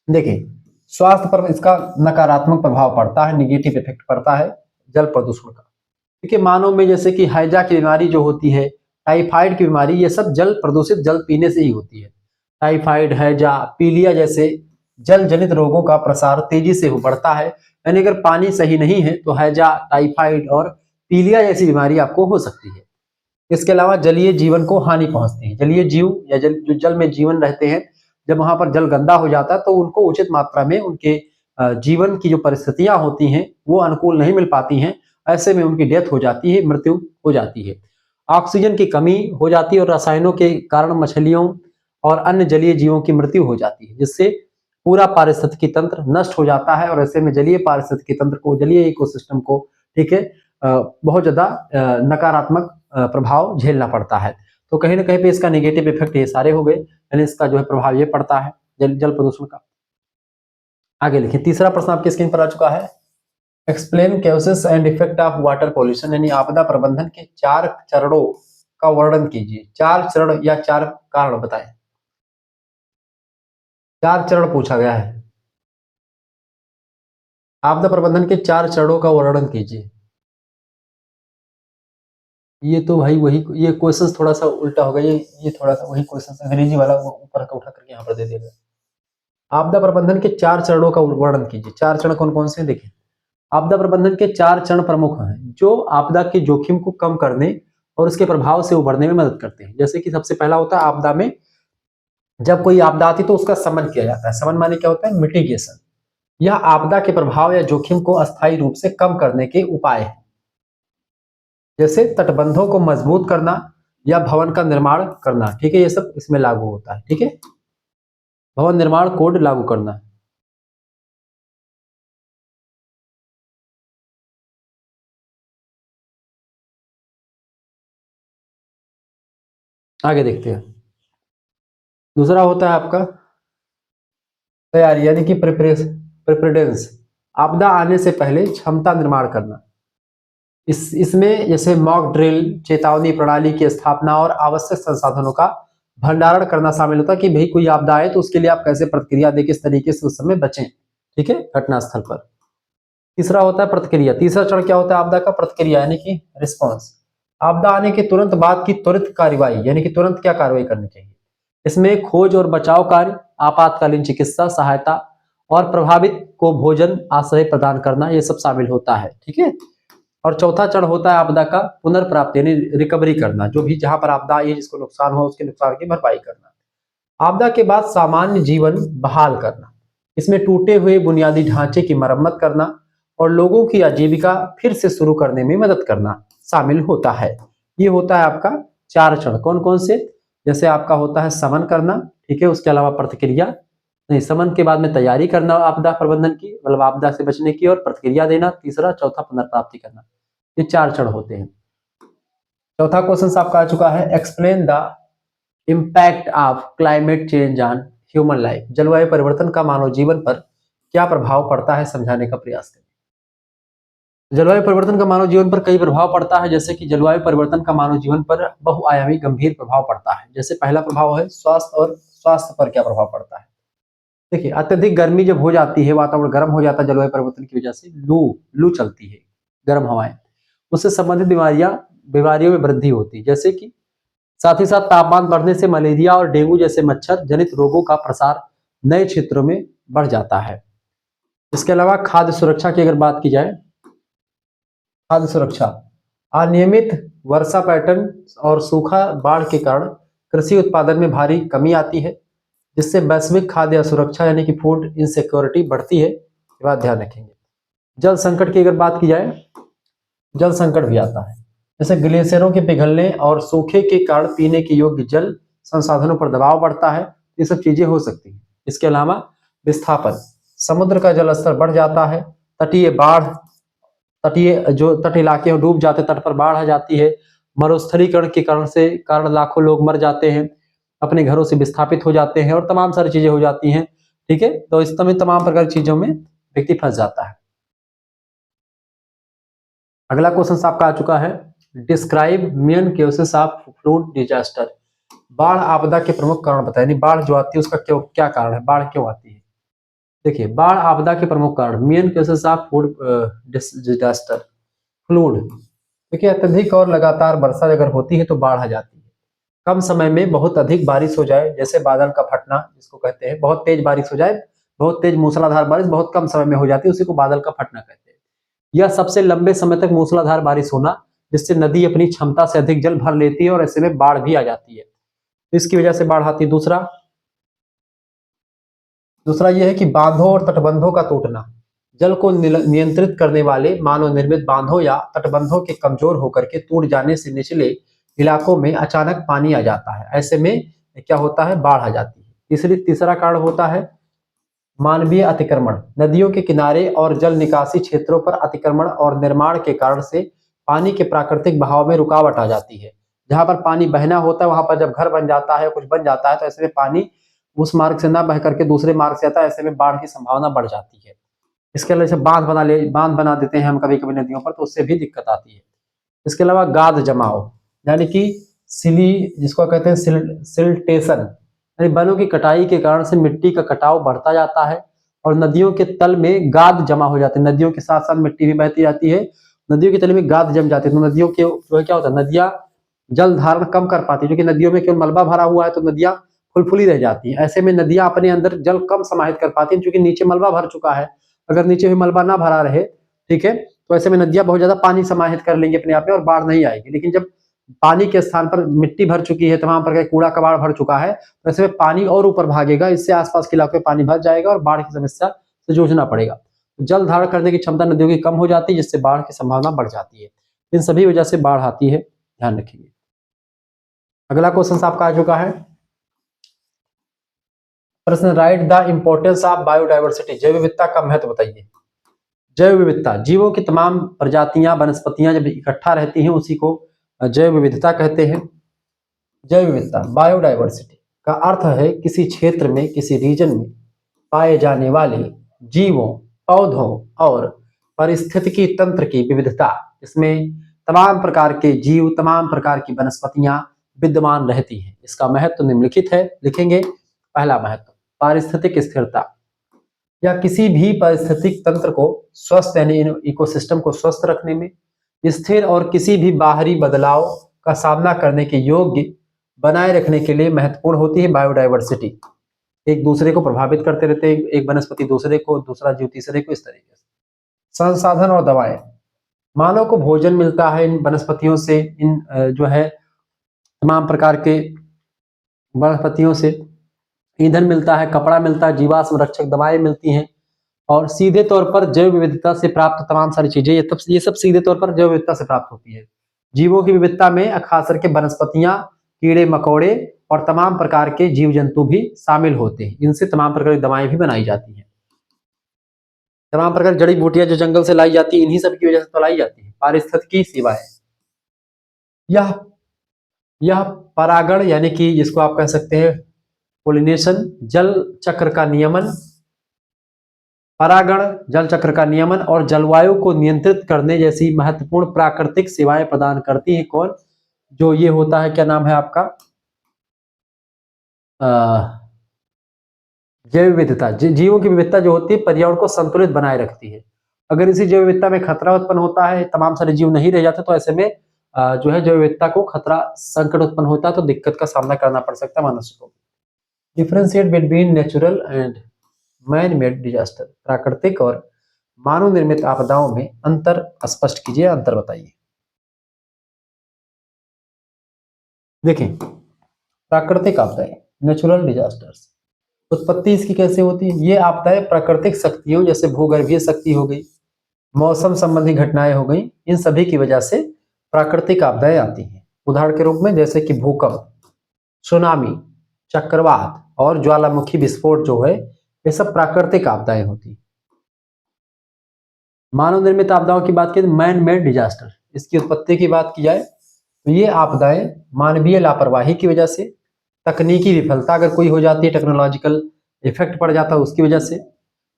देखिए, स्वास्थ्य पर इसका नकारात्मक प्रभाव पड़ता है, निगेटिव इफेक्ट पड़ता है जल प्रदूषण का। देखिए, मानव में जैसे कि हैजा की बीमारी जो होती है, टाइफाइड की बीमारी, ये सब जल प्रदूषित जल पीने से ही होती है। टाइफाइड, हैजा, पीलिया जैसे जल जनित रोगों का प्रसार तेजी से बढ़ता है, यानी अगर पानी सही नहीं है तो हैजा, टाइफाइड और पीलिया जैसी बीमारी आपको हो सकती है। इसके अलावा जलीय जीवन को हानि पहुंचती है, जलीय जीव या जो जल में जीवन रहते हैं, जब वहां पर जल गंदा हो जाता है तो उनको उचित मात्रा में उनके जीवन की जो परिस्थितियां होती हैं वो अनुकूल नहीं मिल पाती हैं, ऐसे में उनकी डेथ हो जाती है, मृत्यु हो जाती है। ऑक्सीजन की कमी हो जाती है और रसायनों के कारण मछलियों और अन्य जलीय जीवों की मृत्यु हो जाती है, जिससे पूरा पारिस्थितिकी तंत्र नष्ट हो जाता है और ऐसे में जलीय पारिस्थितिकी तंत्र को, जलीय इकोसिस्टम को, ठीक है, बहुत ज्यादा नकारात्मक प्रभाव झेलना पड़ता है। तो कहीं ना कहीं पे इसका नेगेटिव इफेक्ट ये सारे हो गए, यानी इसका जो है प्रभाव ये पड़ता है जल प्रदूषण का। आगे लिखिए, तीसरा प्रश्न आपकी स्क्रीन पर आ चुका है, explain causes and effect of water pollution, यानी आपदा प्रबंधन के 4 चरणों का वर्णन कीजिए। 4 चरण या 4 कारण बताएं। 4 चरण पूछा गया है, आपदा प्रबंधन के 4 चरणों का वर्णन कीजिए। ये तो भाई वही, ये क्वेश्चन थोड़ा सा उल्टा हो गया, ये थोड़ा सा वही क्वेश्चन अंग्रेजी वाला ऊपर का उठा करके यहाँ पर दे देगा। आपदा प्रबंधन के 4 चरणों का वर्णन कीजिए। 4 चरण कौन कौन से हैं देखिए। आपदा प्रबंधन के 4 चरण प्रमुख हैं जो आपदा के जोखिम को कम करने और उसके प्रभाव से उभरने में मदद करते हैं। जैसे कि सबसे पहला होता है आपदा में, जब कोई आपदा आती है तो उसका शमन किया जाता है। शमन माने क्या होता है? मिटिगेशन। यह आपदा के प्रभाव या जोखिम को अस्थायी रूप से कम करने के उपाय है, जैसे तटबंधों को मजबूत करना या भवन का निर्माण करना। ठीक है, ये सब इसमें लागू होता है। ठीक है, भवन निर्माण कोड लागू करना। आगे देखते हैं। दूसरा होता है आपका तैयारी, यानी कि प्रिपरेडेंस। आपदा आने से पहले क्षमता निर्माण करना। इसमें जैसे मॉक ड्रिल, चेतावनी प्रणाली की स्थापना और आवश्यक संसाधनों का भंडारण करना शामिल होता है कि भाई कोई आपदा आए तो उसके लिए आप कैसे प्रतिक्रिया दें, किस तरीके से उस समय बचें। ठीक है, घटनास्थल पर। तीसरा होता है प्रतिक्रिया। तीसरा चरण क्या होता है आपदा का? प्रतिक्रिया, यानी कि रिस्पॉन्स। आपदा आने के तुरंत बाद की त्वरित कार्रवाई, यानी कि तुरंत क्या कार्रवाई करनी चाहिए। इसमें खोज और बचाव कार्य, आपातकालीन चिकित्सा सहायता और प्रभावित को भोजन आश्रय प्रदान करना, ये सब शामिल होता है। ठीक है, और चौथा चरण होता है आपदा का पुनर्प्राप्ति, यानी रिकवरी करना। जो भी जहां पर आपदा आई, जिसको नुकसान हो उसके नुकसान की भरपाई करना। आपदा के बाद सामान्य जीवन बहाल करना। इसमें टूटे हुए बुनियादी ढांचे की मरम्मत करना और लोगों की आजीविका फिर से शुरू करने में मदद करना शामिल होता है। ये होता है आपका 4 चरण। कौन कौन से? जैसे आपका होता है शमन करना। ठीक है, उसके अलावा प्रतिक्रिया नहीं, शमन के बाद में तैयारी करना आपदा प्रबंधन की, मतलब आपदा से बचने की, और प्रतिक्रिया देना तीसरा, चौथा पुनर्प्राप्ति करना। ये 4 चरण होते हैं। चौथा क्वेश्चन आपका आ चुका है, explain the impact of climate change on human life. जलवायु परिवर्तन का मानव जीवन पर क्या प्रभाव पड़ता है, समझाने का प्रयास करें। जलवायु परिवर्तन का मानव जीवन पर कई प्रभाव पड़ता है। जैसे कि जलवायु परिवर्तन का मानव जीवन पर बहुआयामी गंभीर प्रभाव पड़ता है। जैसे पहला प्रभाव है स्वास्थ्य, और स्वास्थ्य पर क्या प्रभाव पड़ता है। देखिए, अत्यधिक गर्मी जब हो जाती है, वातावरण गर्म हो जाता है जलवायु परिवर्तन की वजह से, लू लू चलती है, गर्म हवाएं, उससे संबंधित बीमारियों में वृद्धि होती है। जैसे कि साथ ही साथ तापमान बढ़ने से मलेरिया और डेंगू जैसे मच्छर जनित रोगों का प्रसार नए क्षेत्रों में बढ़ जाता है। इसके अलावा खाद्य सुरक्षा की अगर बात की जाए, खाद्य सुरक्षा, अनियमित वर्षा पैटर्न और सूखा बाढ़ के कारण कृषि उत्पादन में भारी कमी आती है, जिससे वैश्विक खाद्य असुरक्षा यानी कि फूड इनसिक्योरिटी बढ़ती है। ये बात ध्यान रखेंगे। जल संकट की अगर बात की जाए, जल संकट भी आता है। जैसे ग्लेशियरों के पिघलने और सूखे के कारण पीने के योग्य जल संसाधनों पर दबाव बढ़ता है। ये सब चीजें हो सकती हैं। इसके अलावा विस्थापन, समुद्र का जल स्तर बढ़ जाता है, तटीय बाढ़, तटीय जो तट इलाके हैं डूब जाते, तट पर बाढ़ आ जाती है, मरुस्थलीकरण के कारण लाखों लोग मर जाते हैं, अपने घरों से विस्थापित हो जाते हैं, और तमाम सारी चीजें हो जाती हैं। ठीक है, तो इस समय तमाम प्रकार की चीजों में व्यक्ति फंस जाता है। अगला क्वेश्चन आपका आ चुका है, describe main cases of flood disaster. बाढ़ आपदा के प्रमुख कारण बताएं, यानी बाढ़ जो आती है उसका क्या कारण है, बाढ़ क्यों आती है। देखिए, बाढ़ आपदा के प्रमुख कारण, main cases of food disaster, fluid. देखिए, अत्यधिक और लगातार वर्षा अगर होती है तो बाढ़ आ जाती है। कम समय में बहुत अधिक बारिश हो जाए, जैसे बादल का फटना जिसको कहते हैं, बहुत तेज बारिश हो जाए, बहुत तेज मूसलाधार बारिश बहुत कम समय में हो जाती है, उसी को बादल का फटना कहते हैं। यह सबसे लंबे समय तक मूसलाधार बारिश होना, जिससे नदी अपनी क्षमता से अधिक जल भर लेती है और ऐसे में बाढ़ भी आ जाती है, तो इसकी वजह से बाढ़ आती है। दूसरा यह है कि बांधों और तटबंधों का टूटना। जल को नियंत्रित करने वाले मानव निर्मित बांधों या तटबंधों के कमजोर होकर के टूट जाने से निचले इलाकों में अचानक पानी आ जाता है, ऐसे में क्या होता है, बाढ़ आ जाती है। तीसरा कारण होता है मानवीय अतिक्रमण। नदियों के किनारे और जल निकासी क्षेत्रों पर अतिक्रमण और निर्माण के कारण से पानी के प्राकृतिक बहाव में रुकावट आ जाती है। जहां पर पानी बहना होता है वहां पर जब घर बन जाता है, कुछ बन जाता है, तो ऐसे में पानी उस मार्ग से ना बह करके दूसरे मार्ग से आता है, ऐसे में बाढ़ की संभावना बढ़ जाती है। इसके अलावा जैसे बांध बना देते हैं हम कभी कभी नदियों पर, तो उससे भी दिक्कत आती है। इसके अलावा गाद जमाव, यानी कि सिली जिसको कहते हैं सिल्टेशन, यानी वनों की कटाई के कारण से मिट्टी का कटाव बढ़ता जाता है और नदियों के तल में गाद जमा हो जाते हैं। नदियों के साथ साथ मिट्टी भी बहती जाती है, नदियों के तल में गाद जम जाती है, तो नदियों के जो है क्या होता है, नदियां जल धारण कम कर पाती है, क्योंकि नदियों में केवल मलबा भरा हुआ है तो नदियां फुलफुली रह जाती है। ऐसे में नदियां अपने अंदर जल कम समाहित कर पाती है, क्योंकि नीचे मलबा भर चुका है। अगर नीचे भी मलबा ना भरा रहे ठीक है। तो ऐसे में नदियां बहुत ज्यादा पानी समाहित कर लेंगी अपने आप में और बाढ़ नहीं आएगी। लेकिन जब पानी के स्थान पर मिट्टी भर चुकी है, तमाम प्रकार का कूड़ा कबाड़ भर चुका है, तो ऐसे में पानी और ऊपर भागेगा, इससे आसपास के इलाके में पानी भर जाएगा और बाढ़ की समस्या से जूझना पड़ेगा। जल धारण करने की क्षमता नदियों की कम हो जाती है, जिससे बाढ़ की संभावना बढ़ जाती है। इन सभी वजह से बाढ़ आती है, ध्यान रखिए। अगला क्वेश्चन आपका आ चुका है प्रश्न, right the importance of biodiversity, जैव विविधता का महत्व बताइए। जैव विविधता, जीवों की तमाम प्रजातियां, वनस्पतियां जब इकट्ठा रहती हैं उसी को जैव विविधता कहते हैं। जैव विविधता, बायोडाइवर्सिटी का अर्थ है किसी क्षेत्र में, किसी रीजन में पाए जाने वाले जीवों, पौधों और पारिस्थितिकी तंत्र की विविधता। इसमें तमाम प्रकार के जीव, तमाम प्रकार की वनस्पतियां विद्यमान रहती हैं। इसका महत्व निम्नलिखित है, लिखेंगे। पहला महत्व, पारिस्थितिक स्थिरता, या किसी भी पारिस्थितिक तंत्र को स्वस्थ यानी इकोसिस्टम को स्वस्थ रखने में, स्थिर और किसी भी बाहरी बदलाव का सामना करने के योग्य बनाए रखने के लिए महत्वपूर्ण होती है बायोडाइवर्सिटी। एक दूसरे को प्रभावित करते रहते हैं, एक वनस्पति दूसरे को, दूसरा जीव तीसरे को, इस तरीके से। संसाधन और दवाएं, मानव को भोजन मिलता है इन वनस्पतियों से, इन जो है तमाम प्रकार के वनस्पतियों से ईंधन मिलता है, कपड़ा मिलता है, जीवाश्म रक्षक दवाएं मिलती हैं, और सीधे तौर पर जैव विविधता से प्राप्त तमाम सारी चीजें ये सब सीधे तौर पर जैव विविधता से प्राप्त होती है। जीवों की विविधता में खास करके वनस्पतियां, कीड़े मकोड़े और तमाम प्रकार के जीव जंतु भी शामिल होते हैं। इनसे तमाम प्रकार की दवाएं भी बनाई जाती हैं। तमाम प्रकार की जड़ी बूटियां जो जंगल से लाई जाती है, इन्हीं सब की वजह से तो लाई जाती है। पारिस्थितिकी सेवाएं, यह परागण यानी कि जिसको आप कह सकते हैं पोलिनेशन, जल चक्र का नियमन, परागण, जल चक्र का नियमन और जलवायु को नियंत्रित करने जैसी महत्वपूर्ण प्राकृतिक सेवाएं प्रदान करती है। कौन? जो ये होता है, क्या नाम है आपका, जैव विविधता। जीवों की विविधता जो होती है पर्यावरण को संतुलित बनाए रखती है। अगर इसी जैव विविधता में खतरा उत्पन्न होता है, तमाम सारे जीव नहीं रह जाते, तो ऐसे में जो है जैव विविधता को खतरा, संकट उत्पन्न होता है, तो दिक्कत का सामना करना पड़ सकता है मनुष्य को। Differentiate between natural and man made disaster, प्राकृतिक और मानव निर्मित आपदाओं में अंतर स्पष्ट कीजिए, अंतर बताइए। देखें, प्राकृतिक आपदाएं, नेचुरल डिजास्टर्स, उत्पत्ति इसकी कैसे होती है? ये आपदाएं प्राकृतिक शक्तियों जैसे भूगर्भीय शक्ति हो गई, मौसम संबंधी घटनाएं हो गई, इन सभी की वजह से प्राकृतिक आपदाएं आती हैं। उदाहरण के रूप में जैसे कि भूकंप, सुनामी, चक्रवात और ज्वालामुखी विस्फोट जो है, ये सब प्राकृतिक आपदाएं होती हैं। मानव निर्मित आपदाओं की बात करें, मैन मेड डिजास्टर, इसकी उत्पत्ति की बात की जाए तो ये आपदाएं मानवीय लापरवाही की वजह से, तकनीकी विफलता अगर कोई हो जाती है, टेक्नोलॉजिकल इफेक्ट पड़ जाता है उसकी वजह से,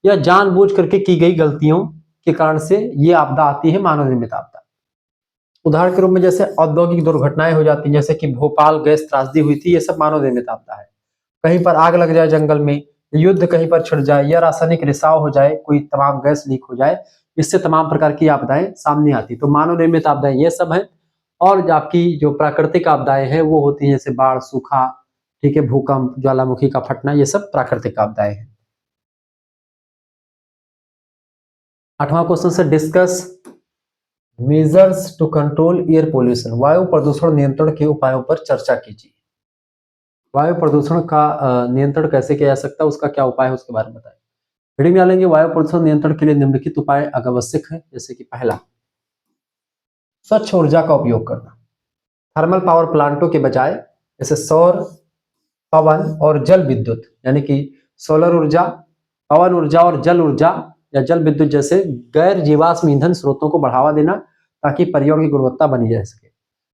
या जानबूझ करके की गई गलतियों के कारण से ये आपदा आती है, मानव निर्मित आपदा। उदाहरण के रूप में जैसे औद्योगिक दुर्घटनाएं हो जाती हैं, जैसे कि भोपाल गैस त्रासदी हुई थी, ये सब मानव निर्मित आपदा है। कहीं पर आग लग जाए जंगल में, युद्ध कहीं पर छिड़ जाए, या रासायनिक रिसाव हो जाए, कोई तमाम गैस लीक हो जाए, इससे तमाम प्रकार की आपदाएं सामने आती। तो मानव निर्मित आपदाएं ये सब है। और आपकी जो प्राकृतिक आपदाएं हैं वो होती है जैसे बाढ़, सूखा, ठीक है, भूकंप, ज्वालामुखी का फटना, ये सब प्राकृतिक आपदाएं हैं। 8वां क्वेश्चन से discuss measures to control air pollution, वायु प्रदूषण नियंत्रण के उपायों पर चर्चा कीजिए। वायु प्रदूषण का नियंत्रण कैसे किया जा सकता है, उसका क्या उपाय है, उसके बारे में बताएं। हेडिंग में डालेंगे वायु प्रदूषण नियंत्रण के लिए निम्नलिखित उपाय आवश्यक है। जैसे कि पहला, स्वच्छ ऊर्जा का उपयोग करना, थर्मल पावर प्लांटों के बजाय जैसे सौर, पवन और जल विद्युत, यानी कि सोलर ऊर्जा, पवन ऊर्जा और जल ऊर्जा या जल विद्युत जैसे गैर जीवाश्म ईंधन स्रोतों को बढ़ावा देना, ताकि पर्यावरण की गुणवत्ता बनी रह सके।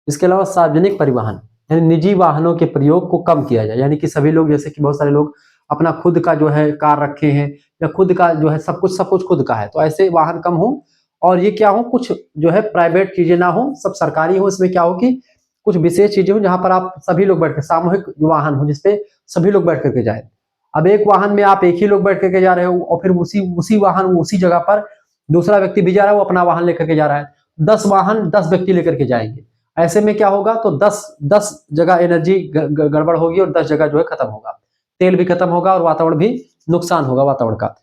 इसके अलावा सार्वजनिक परिवहन यानी निजी वाहनों के प्रयोग को कम किया जाए, यानी कि सभी लोग, जैसे कि बहुत सारे लोग अपना खुद का जो है कार रखे हैं, या खुद का जो है सब कुछ खुद का है, तो ऐसे वाहन कम हो। और ये क्या हो, कुछ जो है प्राइवेट चीजें ना हो, सब सरकारी हो। इसमें क्या हो कि कुछ विशेष चीजें हो जहां पर आप सभी लोग बैठ कर, सामूहिक वाहन हो जिसपे सभी लोग बैठ करके जाए। अब एक वाहन में आप एक ही लोग बैठ करके जा रहे हो, और फिर उसी वाहन उसी जगह पर दूसरा व्यक्ति भी जा रहा है, वो अपना वाहन लेकर के जा रहा है, 10 वाहन 10 व्यक्ति लेकर के जाएंगे। ऐसे में क्या होगा, तो 10 जगह एनर्जी गड़बड़ होगी और 10 जगह जो है खत्म होगा, तेल भी खत्म होगा और वातावरण भी नुकसान होगा वातावरण का।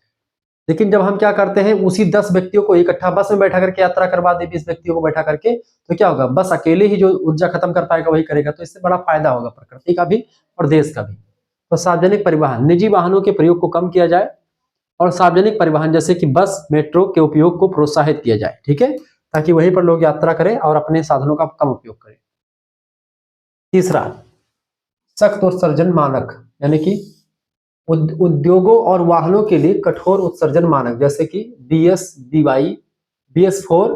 लेकिन जब हम क्या करते हैं, उसी 10 व्यक्तियों को इकट्ठा बस में बैठा करके यात्रा करवा दे 20 व्यक्तियों को बैठा करके, तो क्या होगा, बस अकेले ही जो ऊर्जा खत्म कर पाएगा वही करेगा। तो इससे बड़ा फायदा होगा प्रकृति का भी और देश का भी। तो सार्वजनिक परिवहन, निजी वाहनों के प्रयोग को कम किया जाए और सार्वजनिक परिवहन जैसे कि बस, मेट्रो के उपयोग को प्रोत्साहित किया जाए। ठीक है, ताकि वहीं पर लोग यात्रा करें और अपने साधनों का कम उपयोग करें। तीसरा, सख्त उत्सर्जन मानक, यानी कि उद्योगों और वाहनों के लिए कठोर उत्सर्जन मानक जैसे कि BS, BY, BS4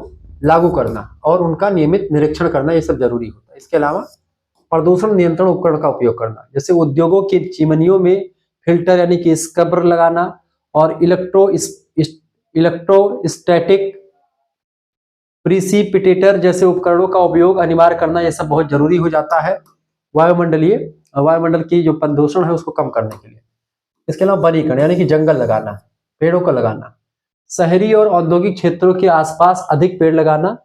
लागू करना और उनका नियमित निरीक्षण करना, ये सब जरूरी होता है। इसके अलावा प्रदूषण नियंत्रण उपकरण का उपयोग करना, जैसे उद्योगों की चिमनियों में फिल्टर यानी कि स्क्रबर लगाना और इलेक्ट्रोस्टैटिक प्रिसिपिटेटर जैसे उपकरणों का उपयोग अनिवार्य करना, यह सब बहुत जरूरी हो जाता है वायुमंडल की जो प्रदूषण है उसको कम करने के लिए। इसके अलावा वनीकरण यानी कि जंगल लगाना, पेड़ों का लगाना, शहरी और औद्योगिक क्षेत्रों के आसपास अधिक पेड़ लगाना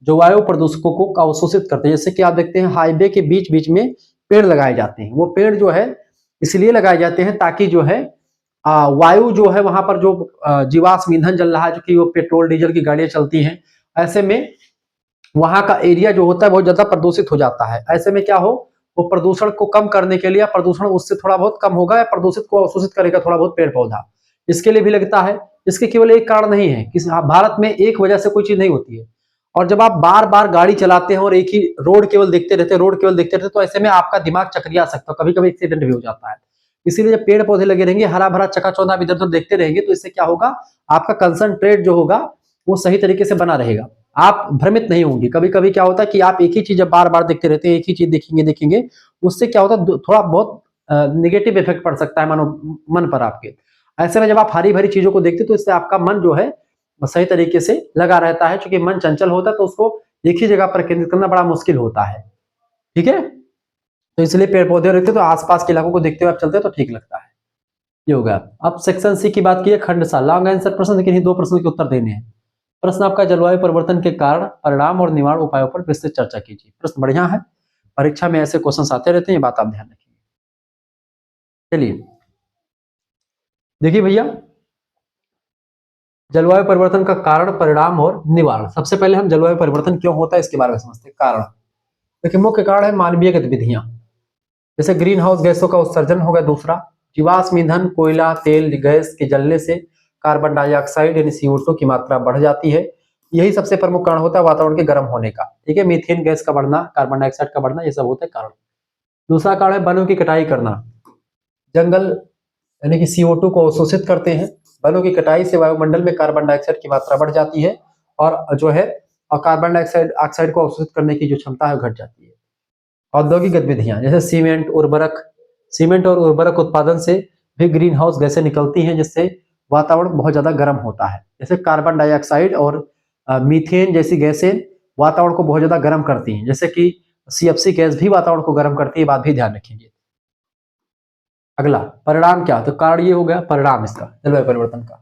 जो वायु प्रदूषकों को अवशोषित करते हैं। जैसे कि आप देखते हैं हाईवे के बीच बीच में पेड़ लगाए जाते हैं, वो पेड़ जो है इसलिए लगाए जाते हैं ताकि जो है वायु जो है वहां पर जो जीवाश्म ईंधन जल रहा है, जो कि वो पेट्रोल डीजल की गाड़ियां चलती हैं, ऐसे में वहां का एरिया जो होता है बहुत ज्यादा प्रदूषित हो जाता है। ऐसे में क्या हो, वो प्रदूषण को कम करने के लिए, प्रदूषण उससे थोड़ा बहुत कम होगा या प्रदूषित को अवशोषित करेगा थोड़ा बहुत पेड़ पौधा, इसके लिए भी लगता है। इसके केवल एक कारण नहीं है कि भारत में एक वजह से कोई चीज नहीं होती है। और जब आप बार बार गाड़ी चलाते हैं और एक ही रोड केवल देखते रहते तो ऐसे में आपका दिमाग चकरिया सकता है, कभी कभी एक्सीडेंट भी हो जाता है। इसीलिए जब पेड़ पौधे लगे रहेंगे, हरा भरा चकाचौंधा इधर उधर देखते रहेंगे, तो इससे क्या होगा, आपका कंसंट्रेट जो होगा वो सही तरीके से बना रहेगा, आप भ्रमित नहीं होंगे। कभी कभी क्या होता है कि आप एक ही चीज जब बार बार देखते रहते हैं, एक ही चीज देखेंगे, उससे क्या होता है थोड़ा बहुत निगेटिव इफेक्ट पड़ सकता है मन पर आपके। ऐसे में जब आप हरी भरी चीजों को देखते हैं तो इससे आपका मन जो है सही तरीके से लगा रहता है। क्योंकि मन चंचल होता है तो उसको एक ही जगह पर केंद्रित करना बड़ा मुश्किल होता है। ठीक है, तो इसलिए पेड़ पौधे रहते तो आसपास के इलाकों को देखते हुए आप चलते तो ठीक लगता है। ये होगा। अब सेक्शन सी की बात की है, खंड सा लॉन्ग आंसर प्रश्न, लेकिन ये 2 प्रश्नों के उत्तर देने हैं। प्रश्न आपका, जलवायु परिवर्तन के कारण, परिणाम और निवारण उपायों पर विस्तृत चर्चा कीजिए। प्रश्न बढ़िया है, परीक्षा में ऐसे क्वेश्चन आते रहते हैं, ये बात आप ध्यान रखिए। चलिए देखिए भैया, जलवायु परिवर्तन का कारण, परिणाम और निवारण। सबसे पहले हम जलवायु परिवर्तन क्यों होता है इसके बारे में समझते हैं। कारण देखिए, मुख्य कारण है मानवीय गतिविधियां, जैसे ग्रीन हाउस गैसों का उत्सर्जन हो गया। दूसरा, जीवाश्म ईंधन, कोयला, तेल, गैस के जलने से कार्बन डाइऑक्साइड यानी CO2 की मात्रा बढ़ जाती है। यही सबसे प्रमुख कारण होता है वातावरण के गर्म होने का। ठीक है, मीथेन गैस का बढ़ना, कार्बन डाइऑक्साइड का बढ़ना, ये सब होता है कारण। दूसरा कारण है वनों की कटाई करना। जंगल यानी कि CO2 को अवशोषित करते हैं। वनों की कटाई से वायुमंडल में कार्बन डाइऑक्साइड की मात्रा बढ़ जाती है और जो है कार्बन डाइऑक्साइड को अवशोषित करने की जो क्षमता है घट जाती है। औद्योगिक गतिविधियां, जैसे सीमेंट और उर्वरक उत्पादन से भी ग्रीन हाउस गैसें निकलती हैं, जिससे वातावरण बहुत ज्यादा गर्म होता है। जैसे कार्बन डाइऑक्साइड और मीथेन जैसी गैसें वातावरण को बहुत ज्यादा गर्म करती हैं, जैसे कि CFC गैस भी वातावरण को गर्म करती है, बात भी ध्यान रखेंगे। अगला, परिणाम क्या, तो कारण ये हो गया परिणाम इसका, जलवायु परिवर्तन का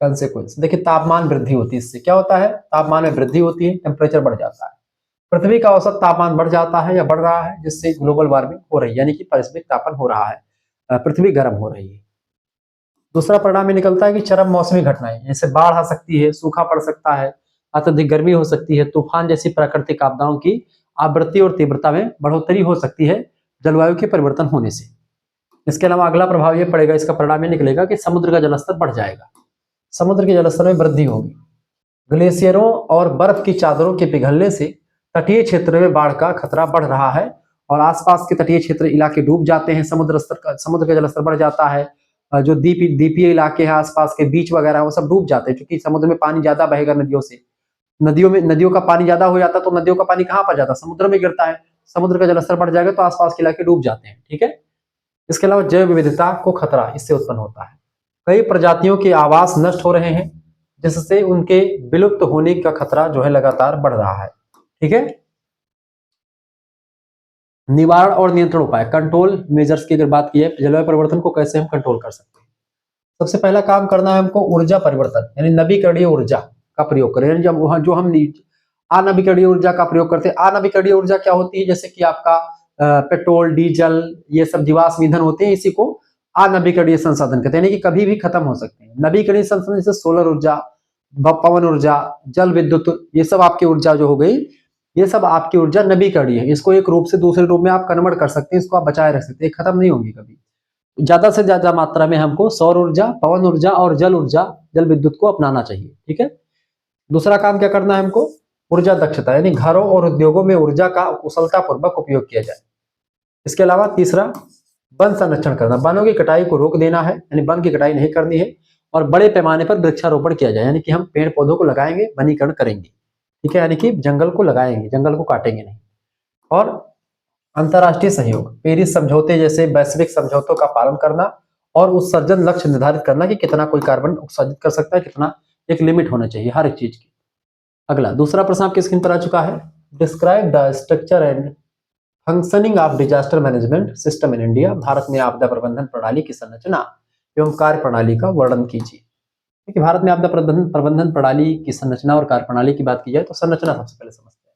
कंसेक्वेंस। देखिए, तापमान वृद्धि होती है, इससे क्या होता है, तापमान में वृद्धि होती है, टेम्परेचर बढ़ जाता है। पृथ्वी का औसत तापमान बढ़ जाता है या बढ़ रहा है, जिससे ग्लोबल वार्मिंग हो रही है, यानी कि पारिस्थितिक तापन हो रहा है, पृथ्वी गर्म हो रही है। दूसरा परिणाम ये निकलता है कि चरम मौसमी घटनाएं, जैसे बाढ़ आ सकती है, सूखा पड़ सकता है, अत्यधिक गर्मी हो सकती है, तूफान जैसी प्राकृतिक आपदाओं की आवृत्ति और तीव्रता में बढ़ोतरी हो सकती है जलवायु के परिवर्तन होने से। इसके अलावा अगला प्रभाव ये पड़ेगा, इसका परिणाम ये निकलेगा कि समुद्र का जलस्तर बढ़ जाएगा, समुद्र के जलस्तर में वृद्धि होगी। ग्लेशियरों और बर्फ की चादरों के पिघलने से तटीय क्षेत्र में बाढ़ का खतरा बढ़ रहा है और आसपास के तटीय क्षेत्र इलाके डूब जाते हैं, समुद्र का जलस्तर बढ़ जाता है। जो द्वीपीय इलाके हैं, आसपास के बीच वगैरह, वो सब डूब जाते हैं, क्योंकि समुद्र में पानी ज्यादा बहेगा नदियों से। नदियों का पानी ज्यादा हो जाता है तो नदियों का पानी कहाँ पर जाता है, समुद्र में गिरता है। समुद्र का जलस्तर बढ़ जाएगा तो आसपास के इलाके डूब जाते हैं। ठीक है, इसके अलावा जैव विविधता को खतरा इससे उत्पन्न होता है। कई प्रजातियों के आवास नष्ट हो रहे हैं, जिससे उनके विलुप्त होने का खतरा जो है लगातार बढ़ रहा है। ठीक है, निवारण और नियंत्रण उपाय, कंट्रोल मेजर्स की अगर बात की है, जलवायु परिवर्तन को कैसे हम कंट्रोल कर सकते हैं। सबसे पहला काम करना है हमको ऊर्जा परिवर्तन, यानी नवीकरणीय ऊर्जा का प्रयोग करें। यानी जब वहां जो हम अनवीकरणीय ऊर्जा का प्रयोग करते हैं, अनवीकरणीय ऊर्जा क्या होती है, जैसे कि आपका पेट्रोल, डीजल, ये सब जीवाश्म ईंधन होते हैं, इसी को अनवीकरणीय संसाधन कहते हैं, यानी कि कभी भी खत्म हो सकते हैं। नवीकरणीय संसाधन जैसे सोलर ऊर्जा, पवन ऊर्जा, जल विद्युत, ये सब आपकी ऊर्जा जो हो गई, ये सब आपकी ऊर्जा नवीकरणीय है। इसको एक रूप से दूसरे रूप में आप कन्वर्ट कर सकते हैं, इसको आप बचाए रख सकते हैं, खत्म नहीं होगी कभी। ज्यादा से ज्यादा मात्रा में हमको सौर ऊर्जा, पवन ऊर्जा और जल ऊर्जा, जल विद्युत को अपनाना चाहिए। ठीक है। दूसरा काम क्या करना है हमको, ऊर्जा दक्षता, यानी घरों और उद्योगों में ऊर्जा का कुशलता पूर्वक उपयोग किया जाए। इसके अलावा तीसरा, वन संरक्षण करना, वनों की कटाई को रोक देना है, यानी वन की कटाई नहीं करनी है, और बड़े पैमाने पर वृक्षारोपण किया जाए, यानी कि हम पेड़ पौधों को लगाएंगे, वनीकरण करेंगे। ठीक है, यानी कि जंगल को लगाएंगे, जंगल को काटेंगे नहीं। और अंतर्राष्ट्रीय सहयोग, पेरिस समझौते जैसे वैश्विक समझौतों का पालन करना, और उत्सर्जन लक्ष्य निर्धारित करना कि कितना कोई कार्बन उत्सर्जित कर सकता है, कितना, एक लिमिट होना चाहिए हर एक चीज की। अगला दूसरा प्रश्न आपकी स्क्रीन पर आ चुका है, describe the structure and functioning of disaster management system in India. Bharat में आपदा प्रबंधन प्रणाली की संरचना एवं कार्य प्रणाली का वर्णन कीजिए। देखिए, भारत में आपदा प्रबंधन प्रणाली की संरचना और कार्य प्रणाली की बात की जाए तो संरचना सबसे पहले समझते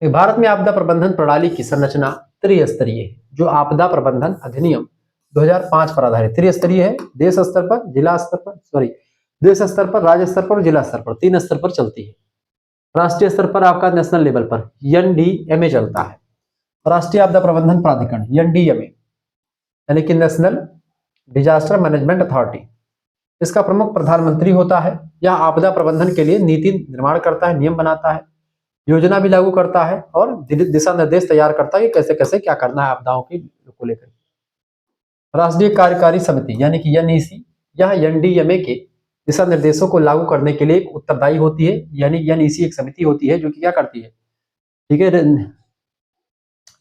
हैं। भारत में आपदा प्रबंधन प्रणाली की संरचना त्रिस्तरीय है, जो आपदा प्रबंधन अधिनियम 2005 पर आधारित। त्रिस्तरीय है, देश स्तर पर, जिला स्तर पर, देश स्तर पर, राज्य स्तर पर और जिला स्तर पर, 3 स्तर पर चलती है। राष्ट्रीय स्तर पर आपका नेशनल लेवल पर एनडीएमए चलता है, राष्ट्रीय आपदा प्रबंधन प्राधिकरण एनडीएमए, यानी कि नेशनल डिजास्टर मैनेजमेंट अथॉरिटी। इसका प्रमुख प्रधानमंत्री होता है। यह आपदा प्रबंधन के लिए नीति निर्माण करता है, नियम बनाता है, योजना भी लागू करता है और दिशा निर्देश तैयार करता है कि कैसे कैसे क्या करना है आपदाओं की को लेकर। राष्ट्रीय कार्यकारी समिति यानी कि एनईसी, यह एनडीएमए के दिशा निर्देशों को लागू करने के लिए एक उत्तरदायी होती है, यानी एनईसी एक समिति होती है जो कि क्या करती है, ठीक है,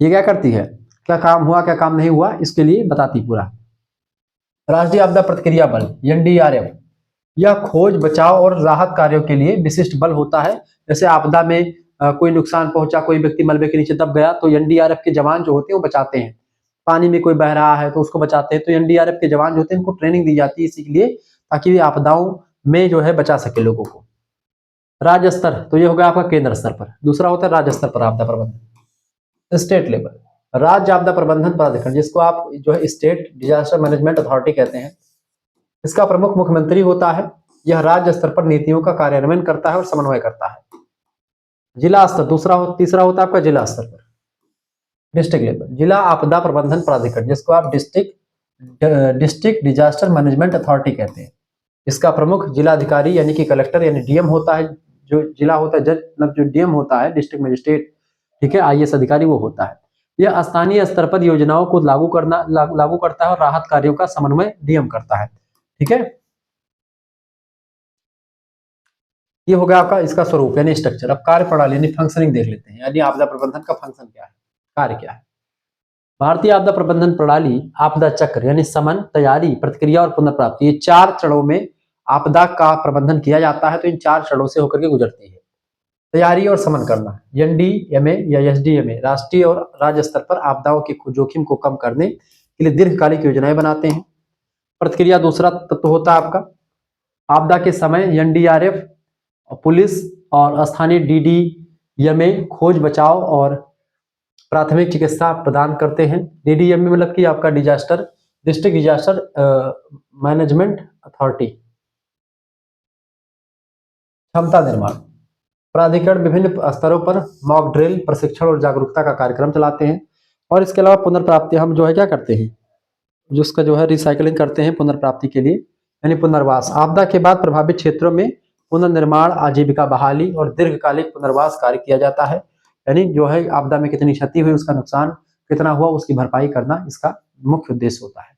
ये क्या करती है, क्या काम हुआ क्या काम नहीं हुआ इसके लिए बताती पूरा। राष्ट्रीय आपदा प्रतिक्रिया बल एनडीआरएफ, यह खोज बचाव और राहत कार्यों के लिए विशिष्ट बल होता है। जैसे आपदा में कोई नुकसान पहुंचा, कोई व्यक्ति मलबे के नीचे दब गया तो एनडीआरएफ के जवान जो होते हैं वो बचाते हैं। पानी में कोई बह रहा है तो उसको बचाते हैं, तो एनडीआरएफ के जवान जो होते हैं उनको ट्रेनिंग दी जाती है इसी के लिए, ताकि वे आपदाओं में जो है बचा सके लोगों को। राज्य स्तर, तो ये हो गया आपका केंद्र स्तर पर। दूसरा होता है राज्य स्तर पर आपदा प्रबंधन। स्टेट लेवल, राज्य आपदा प्रबंधन प्राधिकरण, जिसको आप जो है स्टेट डिजास्टर मैनेजमेंट अथॉरिटी कहते हैं। इसका प्रमुख मुख्यमंत्री होता है। यह राज्य स्तर पर नीतियों का कार्यान्वयन करता है और समन्वय करता है। जिला स्तर, तीसरा होता है आपका जिला स्तर पर, डिस्ट्रिक्ट लेवल, जिला आपदा प्रबंधन प्राधिकरण, जिसको आप डिस्ट्रिक्ट डिजास्टर मैनेजमेंट अथॉरिटी कहते हैं। इसका प्रमुख जिलाधिकारी यानी कि कलेक्टर यानी डीएम होता है। जो जिला होता है, जज मतलब जो डीएम होता है, डिस्ट्रिक्ट मजिस्ट्रेट, ठीक है, आईएएस अधिकारी वो होता है। यह स्थानीय स्तर पर योजनाओं को लागू करता है और राहत कार्यों का समन्वय डीएम करता है। ठीक है, ये हो गया आपका इसका स्वरूप यानी स्ट्रक्चर। अब कार्य प्रणाली यानी फंक्शनिंग देख लेते हैं, यानी आपदा प्रबंधन का फंक्शन क्या है, कार्य क्या है। भारतीय आपदा प्रबंधन प्रणाली आपदा चक्र यानी समन, तैयारी, प्रतिक्रिया और पुनर्प्राप्ति, ये 4 चरणों में आपदा का प्रबंधन किया जाता है। तो इन 4 चरणों से होकर के गुजरती है। तैयारी और समन करना, एनडीएमए या एसडीएमए राष्ट्रीय और राज्य स्तर पर आपदाओं के जोखिम को कम करने के लिए दीर्घकालिक योजनाएं बनाते हैं। प्रतिक्रिया दूसरा तत्व होता है आपका। आपदा के समय एनडीआरएफ, पुलिस और स्थानीय डीडीएमए खोज बचाव और प्राथमिक चिकित्सा प्रदान करते हैं। डीडीएमए मतलब कि आपका डिस्ट्रिक्ट डिजास्टर मैनेजमेंट अथॉरिटी। क्षमता निर्माण, प्राधिकरण विभिन्न स्तरों पर मॉक ड्रिल, प्रशिक्षण और जागरूकता का कार्यक्रम चलाते हैं। और इसके अलावा पुनर्प्राप्ति, हम जो है क्या करते हैं, जिसका जो है रिसाइकलिंग करते हैं पुनर्प्राप्ति के लिए, यानी पुनर्वास। आपदा के बाद प्रभावित क्षेत्रों में पुनर्निर्माण, आजीविका बहाली और दीर्घकालिक पुनर्वास कार्य किया जाता है। यानी जो है आपदा में कितनी क्षति हुई, उसका नुकसान कितना हुआ, उसकी भरपाई करना इसका मुख्य उद्देश्य होता है।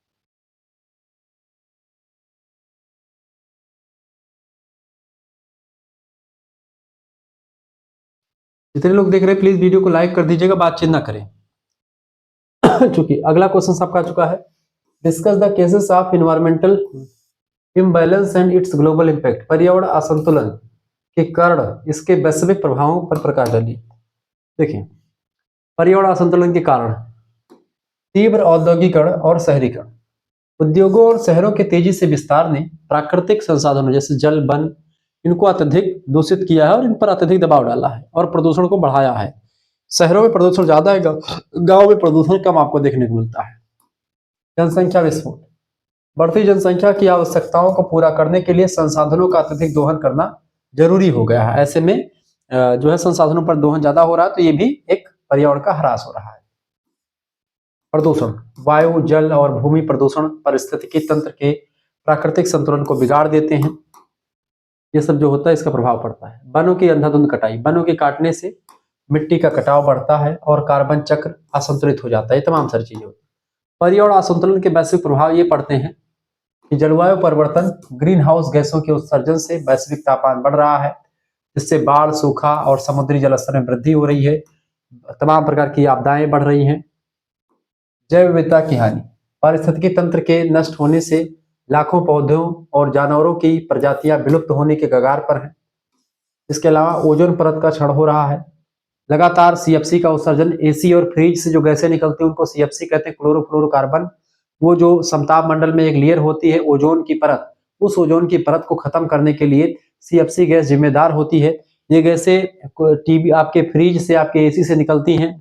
जितने लोग देख रहे हैं प्लीज वीडियो को लाइक कर दीजिएगा, बातचीत ना करें। चूंकि अगला क्वेश्चन आपका आ चुका है, discuss the cases of environmental imbalance and it's global impact. पर्यावरण असंतुलन के कारण इसके वैश्विक प्रभावों पर प्रकाश डालिए। देखिए, पर्यावरण असंतुलन के कारण तीव्र औद्योगिकरण और शहरीकरण, उद्योगों और शहरों के तेजी से विस्तार ने प्राकृतिक संसाधनों जैसे जल, वन, इनको अत्यधिक दूषित किया है और इन पर अत्यधिक दबाव डाला है और प्रदूषण को बढ़ाया है। शहरों में प्रदूषण ज्यादा है, गांव में प्रदूषण कम आपको देखने को मिलता है। जनसंख्या विस्फोट। बढ़ती जनसंख्या की आवश्यकताओं को पूरा करने के लिए संसाधनों का अत्यधिक दोहन करना जरूरी हो गया है। ऐसे में जो है संसाधनों पर दोहन ज्यादा हो रहा है, तो ये भी एक पर्यावरण का ह्रास हो रहा है। प्रदूषण, वायु, जल और भूमि प्रदूषण पारिस्थितिकी तंत्र के प्राकृतिक संतुलन को बिगाड़ देते हैं। ये सब जो होता है इसका प्रभाव पड़ता है। वनों की अंधाधुंध कटाई, वनों के काटने से मिट्टी का कटाव बढ़ता है और कार्बन चक्र असंतुलित हो जाता है। ये तमाम सारी चीजें होती है। पर्यावरण असंतुलन के वैश्विक प्रभाव ये पड़ते हैं कि जलवायु परिवर्तन, ग्रीन हाउस गैसों के उत्सर्जन से वैश्विक तापमान बढ़ रहा है, जिससे बाढ़, सूखा और समुद्री जलस्तर में वृद्धि हो रही है। तमाम प्रकार की आपदाएं बढ़ रही हैं। जैव विविधता की हानि, पारिस्थितिकी तंत्र के नष्ट होने से लाखों पौधों और जानवरों की प्रजातियां विलुप्त होने के कगार पर हैं। इसके अलावा ओजोन परत का क्षरण हो रहा है। लगातार सीएफसी का उत्सर्जन, एसी और फ्रिज से जो गैसें निकलती हैं उनको सीएफसी कहते हैं, क्लोरोफ्लोरोकार्बन। वो जो समताप मंडल में एक लेयर होती है ओजोन की परत, उस ओजोन की परत को खत्म करने के लिए सीएफसी गैस जिम्मेदार होती है। ये गैसें टीवी, आपके फ्रिज से, आपके एसी से निकलती हैं।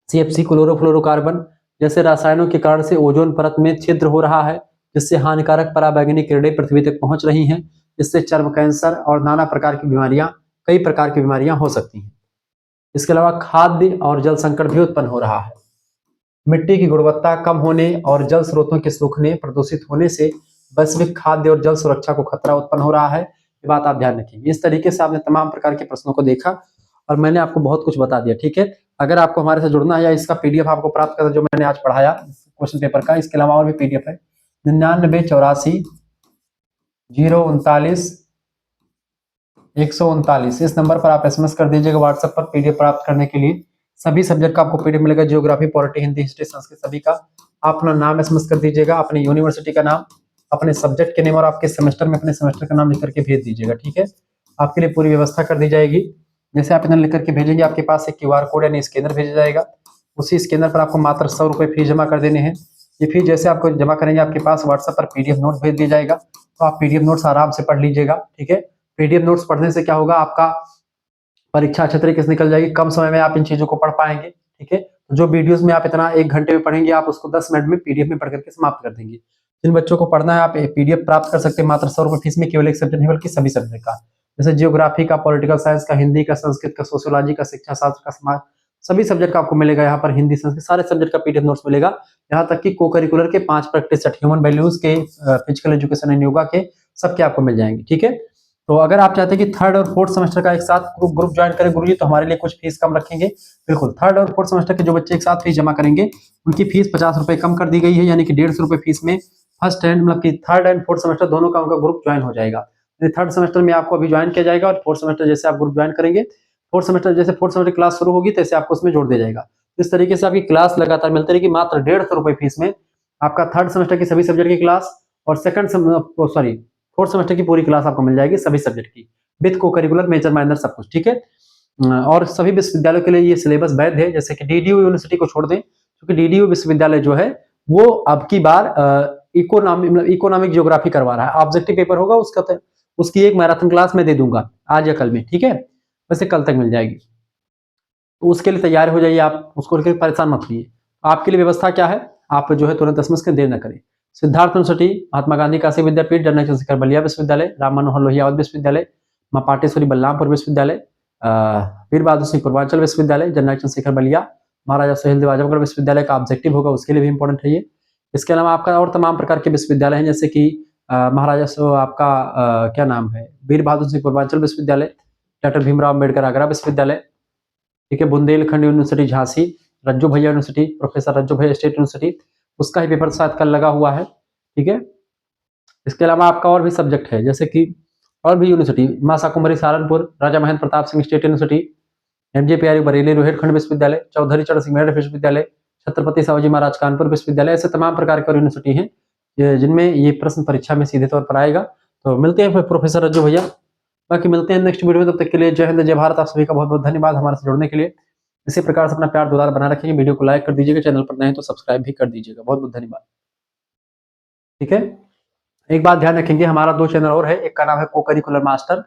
सीएफसी, क्लोरोफ्लोरोकार्बन जैसे रसायनों के कारण से ओजोन परत में छिद्र हो रहा है, जिससे हानिकारक पराबैंगनी किरणें पृथ्वी तक पहुंच रही हैं, जिससे चर्म कैंसर और नाना प्रकार की बीमारियां, कई प्रकार की बीमारियां हो सकती हैं। इसके अलावा खाद्य और जल संकट भी उत्पन्न हो रहा है। मिट्टी की गुणवत्ता कम होने और जल स्रोतों के सूखने, प्रदूषित होने से वैश्विक खाद्य और जल सुरक्षा को खतरा उत्पन्न हो रहा है। ये बात आप ध्यान रखेंगे। इस तरीके से आपने तमाम प्रकार के प्रश्नों को देखा और मैंने आपको बहुत कुछ बता दिया। ठीक है, अगर आपको हमारे से जुड़ना है या इसका पीडीएफ आपको प्राप्त करना, जो मैंने आज पढ़ाया क्वेश्चन पेपर का, इसके अलावा और भी पीडीएफ है 9984 039 139, इस नंबर पर आप एसएमएस कर दीजिएगा व्हाट्सएप पर पीडीएफ प्राप्त करने के लिए। सभी सब्जेक्ट का आपको पीडीएफ मिलेगा, geography, polity, Hindi, history, Sanskrit, सभी का। आप अपना नाम एसएमएस कर दीजिएगा, अपनी यूनिवर्सिटी का नाम, अपने सब्जेक्ट के नेम और आपके सेमेस्टर में अपने सेमेस्टर का नाम लिख करके भेज दीजिएगा। ठीक है, आपके लिए पूरी व्यवस्था कर दी जाएगी। जैसे आप इधर लिख करके भेजेंगे, आपके पास एक क्यूआर कोड यानी स्कैनर भेजा जाएगा। उसी स्कैनर पर आपको मात्र 100 रुपये फीस जमा कर देने हैं। ये फीस जैसे आपको जमा करेंगे, आपके पास व्हाट्सएप पर पीडीएफ नोट्स भेज दिया जाएगा, तो आप पीडीएफ नोट्स आराम से पढ़ लीजिएगा। ठीक है, पीडीएफ नोट्स पढ़ने से क्या होगा, आपका परीक्षा अच्छे तरीके से निकल जाएगी, कम समय में आप इन चीजों को पढ़ पाएंगे। ठीक है, जो वीडियोस में आप इतना 1 घंटे में पढ़ेंगे, आप उसको 10 मिनट में पीडीएफ में पढ़ करके समाप्त कर देंगे। जिन बच्चों को पढ़ना है, आप पीडीएफ प्राप्त कर सकते हैं मात्र 100 रुपये फीस में, केवल एक सब्जेक्ट नहीं बल्कि सभी सब्जेक्ट का, जैसे जियोग्राफी का, पॉलिटिकल साइंस का, हिंदी का, संस्कृत का, सोशियोलॉजी का, शिक्षा शास्त्र का, समाज, सभी सब्जेक्ट का आपको मिलेगा यहाँ पर। हिंदी, संस्कृत, सारे सब्जेक्ट का पीडीएफ नोट्स मिलेगा। यहाँ तक कि को करिकुलर के 5 प्रैक्टिस सेट, ह्यूमन वैल्यूज के, फिजिकल एजुकेशन एंड योगा के, सबके आपको मिल जाएंगे। ठीक है, तो अगर आप चाहते हैं कि 3rd और 4th सेमेस्टर का एक साथ ग्रुप ज्वाइन करें गुरुजी, तो हमारे लिए कुछ फीस कम रखेंगे। बिल्कुल, 3rd और 4th सेमेस्टर के जो बच्चे एक साथ फीस जमा करेंगे, उनकी फीस 50 रुपए कम कर दी गई है, यानी कि 150 रुपए फीस में फर्स्ट एंड मतलब कि 3rd एंड 4th सेमेस्टर दोनों का उनका ग्रुप ज्वाइन हो जाएगा। 3rd सेमेस्टर में आपको अभी ज्वाइन किया जाएगा और 4th सेमेस्टर जैसे आप ग्रुप ज्वाइन करेंगे, 4th सेमेस्टर क्लास शुरू होगी तो ऐसे आपको उसमें जोड़ दिया जाएगा। इस तरीके से आपकी क्लास लगातार मिलती रहेगी मात्र 150 रुपए फीस में। आपका 3rd सेमेस्टर की सभी सब्जेक्ट की क्लास और 4th सेमेस्टर की पूरी क्लास आपको मिल जाएगी सभी सब्जेक्ट की, विद को करिकुलर, मेजर, माइनर, सब कुछ। ठीक है, और सभी विश्वविद्यालयों के लिए ये सिलेबस वैध है, जैसे कि डीडीयू यूनिवर्सिटी को छोड़ दें, क्योंकि डीडीयू विश्वविद्यालय जो है वो अब की बार इकोनॉमिक ज्योग्राफी करवा रहा है। ऑब्जेक्टिव पेपर होगा उसका, उसकी एक मैराथन क्लास में दे दूंगा आज या कल में। ठीक है, वैसे कल तक मिल जाएगी, तो उसके लिए तैयार हो जाइए आप, उसको लेकर परेशान मत होइए। आपके लिए व्यवस्था क्या है, आप जो है तुरंत एसएमएस कर, देर न करें। सिद्धार्थ यूनिवर्सिटी, महात्मा गांधी काशी विद्यापीठ, जनरल चंद्रशेखर बलिया विश्वविद्यालय, राम मनोहर लोहिया विश्वविद्यालय, मां पाटेश्वरी बलरामपुर विश्वविद्यालय, वीर बहादुर सिंह पूर्वांचल विश्वविद्यालय, जनरल चंद्रशेखर बलिया, महाराजा सुहेलदेव आजमगढ़ विश्वविद्यालय का ऑब्जेक्टिव होगा, उसके लिए भी इंपॉर्टेंट है ये। इसके अलावा आपका और तमाम प्रकार के विश्वविद्यालय हैं, जैसे कि क्या नाम है, वीर बहादुर सिंह पूर्वांचल विश्वविद्यालय, डॉक्टर भीमराव अम्बेडकर आगरा विश्वविद्यालय, ठीक है, बुंदेलखंड यूनिवर्सिटी झांसी, रज्जू भैया यूनिवर्सिटी, प्रोफेसर रज्जू भैया स्टेट यूनिवर्सिटी, उसका ही पेपर शायद कल लगा हुआ है। ठीक है, इसके अलावा आपका और भी सब्जेक्ट है, जैसे कि और भी यूनिवर्सिटी, मां शाकुंभरी सहारनपुर, राजा महेंद्र प्रताप सिंह स्टेट यूनिवर्सिटी, एमजेपीआरई बरेली रोहिलखंड विश्वविद्यालय, चौधरी चरण सिंह मेरठ विश्वविद्यालय, छत्रपति शिवाजी महाराज कानपुर विश्वविद्यालय, ऐसे तमाम प्रकार की यूनिवर्सिटी हैं जिनमें ये प्रश्न परीक्षा में सीधे तौर पर आएगा। तो मिलते हैं फिर प्रोफेसर रज्जू भैया, बाकी मिलते हैं नेक्स्ट वीडियो में। तब तक के लिए जय हिंद, जय भारत। आप सभी का बहुत बहुत धन्यवाद हमारे साथ जुड़ने के लिए। इसी प्रकार से अपना प्यार दुलार बना रखेंगे, वीडियो को लाइक कर दीजिएगा, चैनल पर नए हैं तो सब्सक्राइब भी कर दीजिएगा। बहुत बहुत धन्यवाद। ठीक है, एक बात ध्यान रखेंगे, हमारा 2 चैनल और है, एक का नाम है को करिकुलर मास्टर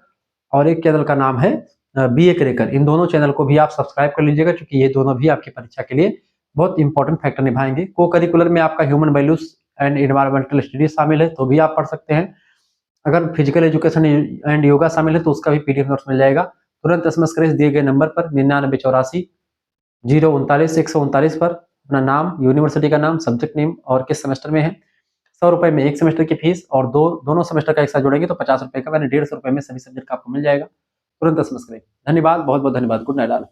और एक चैनल का नाम है बीए क्रैकर। इन दोनों चैनल को भी आप सब्सक्राइब कर लीजिएगा, क्योंकि ये दोनों भी आपकी परीक्षा के लिए बहुत इंपॉर्टेंट फैक्टर निभाएंगे। को करिकुलर में आपका human values and environmental studies शामिल है तो भी आप पढ़ सकते हैं। अगर फिजिकल एजुकेशन एंड योगा शामिल है तो उसका भी पीडीएफ नोट्स मिल जाएगा। तुरंत एसएमएस करें इस दिए गए नंबर पर 9984 039 139 पर अपना नाम, यूनिवर्सिटी का नाम, सब्जेक्ट नेम और किस सेमेस्टर में है। 100 रुपए में एक सेमेस्टर की फीस और दोनों सेमेस्टर का एक साथ जोड़ेंगे तो 50 रुपए का, मैंने 150 रुपए में सभी सब्जेक्ट का आपको मिल जाएगा। तुरंत एसएमएस करें। धन्यवाद, बहुत बहुत धन्यवाद। Good night all.